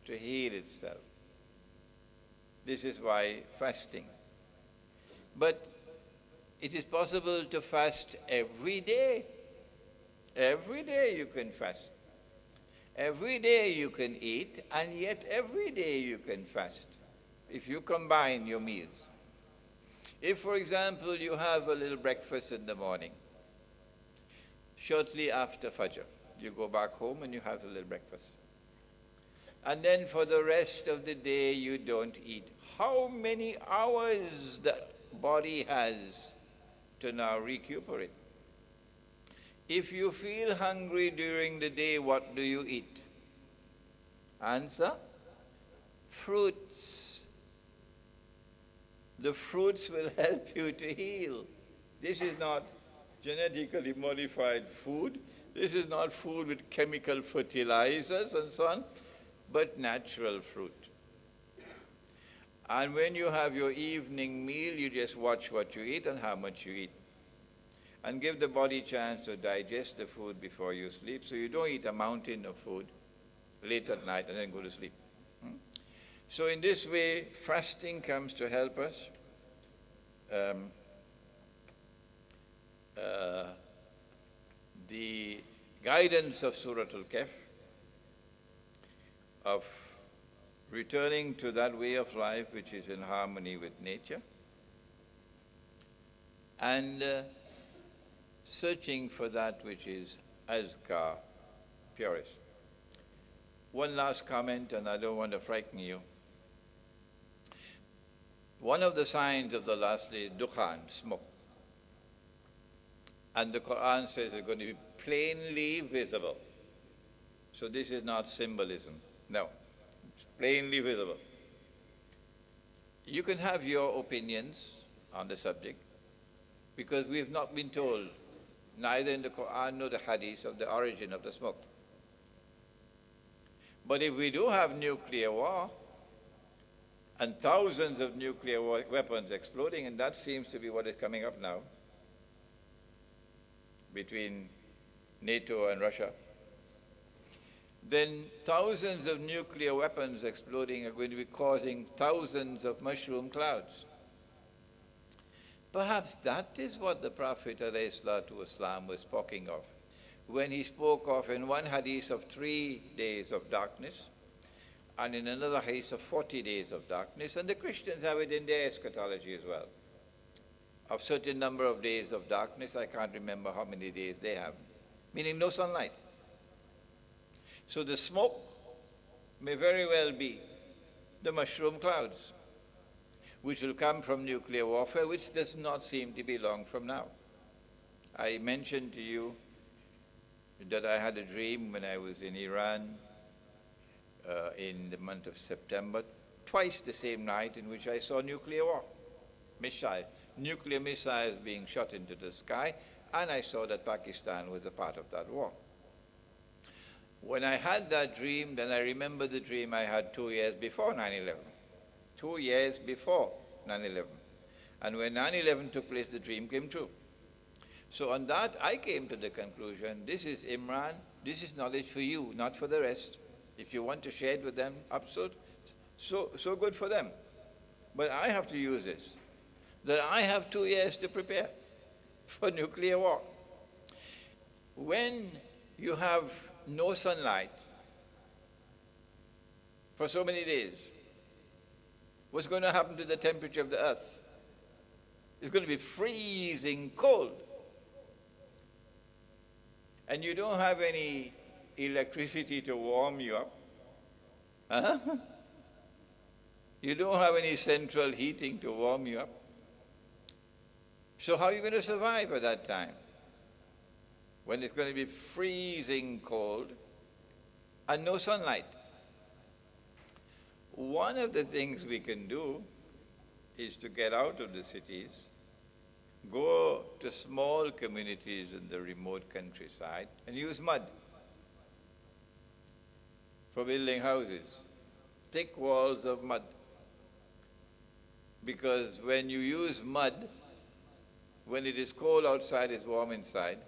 to heal itself. This is why fasting. But it is possible to fast every day. Every day you can fast. Every day you can eat, and yet every day you can fast, if you combine your meals. If, for example, you have a little breakfast in the morning, shortly after Fajr, you go back home and you have a little breakfast. And then for the rest of the day you don't eat. How many hours the body has to now recuperate? If you feel hungry during the day, what do you eat? Answer? Fruits. The fruits will help you to heal. This is not genetically modified food. This is not food with chemical fertilizers and so on, but natural fruit. And when you have your evening meal, you just watch what you eat and how much you eat. And give the body a chance to digest the food before you sleep, so you don't eat a mountain of food late at night and then go to sleep. So in this way, fasting comes to help us. The guidance of Surah Al-Kahf, of returning to that way of life which is in harmony with nature, and searching for that which is azka, purest. One last comment, and I don't want to frighten you. One of the signs of the last day is dukhan, smoke. And the Quran says it's going to be plainly visible. So this is not symbolism. No, it's plainly visible. You can have your opinions on the subject, because we have not been told, neither in the Quran nor the Hadith, of the origin of the smoke. But if we do have nuclear war, and thousands of nuclear weapons exploding, and that seems to be what is coming up now between NATO and Russia, then thousands of nuclear weapons exploding are going to be causing thousands of mushroom clouds. Perhaps that is what the Prophet ﷺ was speaking of when he spoke of in one hadith of 3 days of darkness, and in another hadith of 40 days of darkness, and the Christians have it in their eschatology as well, of certain number of days of darkness. I can't remember how many days they have, meaning no sunlight. So the smoke may very well be the mushroom clouds, which will come from nuclear warfare, which does not seem to be long from now. I mentioned to you that I had a dream when I was in Iran in the month of September, twice the same night, in which I saw nuclear war, nuclear missiles being shot into the sky, and I saw that Pakistan was a part of that war. When I had that dream, then I remember the dream I had 2 years before 9/11. 2 years before 9/11. And when 9/11 took place, the dream came true. So on that, I came to the conclusion, this is Imran, this is knowledge for you, not for the rest. If you want to share it with them, absolutely, so good for them. But I have to use this, that I have 2 years to prepare. for nuclear war. When you have no sunlight for so many days, what's going to happen to the temperature of the earth? It's going to be freezing cold. And you don't have any electricity to warm you up. Huh? You don't have any central heating to warm you up. So how are you going to survive at that time? When it's going to be freezing cold and no sunlight. One of the things we can do is to get out of the cities, go to small communities in the remote countryside and use mud for building houses, thick walls of mud. Because when you use mud, when it is cold outside, it's warm inside.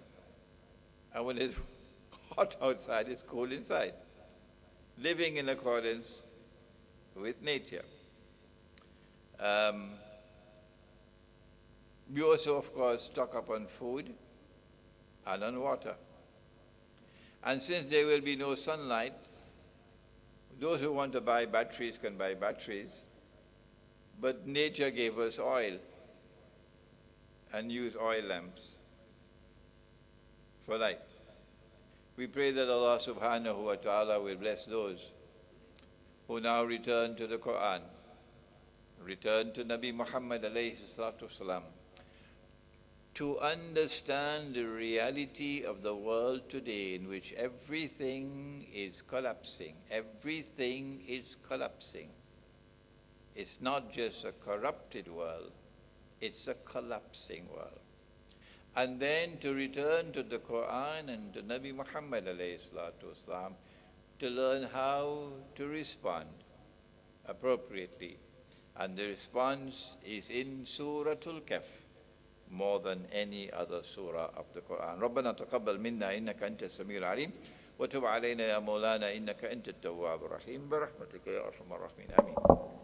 And when it's hot outside, it's cold inside. Living in accordance with nature. We also, of course, stock up on food and on water. And since there will be no sunlight, those who want to buy batteries can buy batteries, but nature gave us oil and use oil lamps for light. We pray that Allah subhanahu wa ta'ala will bless those who now return to the Quran, return to Nabi Muhammad alayhi salatu wasalam, to understand the reality of the world today in which everything is collapsing. Everything is collapsing. It's not just a corrupted world, it's a collapsing world. And then to return to the Quran and to Nabi Muhammad alayhi salatu wasalam, to learn how to respond appropriately. And the response is in Suratul Kahf, more than any other surah of the Quran. رَبَّنَا تَقَبَّلْ مِنَّا إِنَّكَ أَنْتَ السَّمِيعُ الْعَلِيمُ وَتُبْ عَلَيْنَا يَا مَوْلَانَا إِنَّكَ أَنْتَ التَّوَّابُ الرَّحِيمُ بِرَحْمَتِكَ يَا أَرْحَمَ الرَّاحِمِينَ آمين.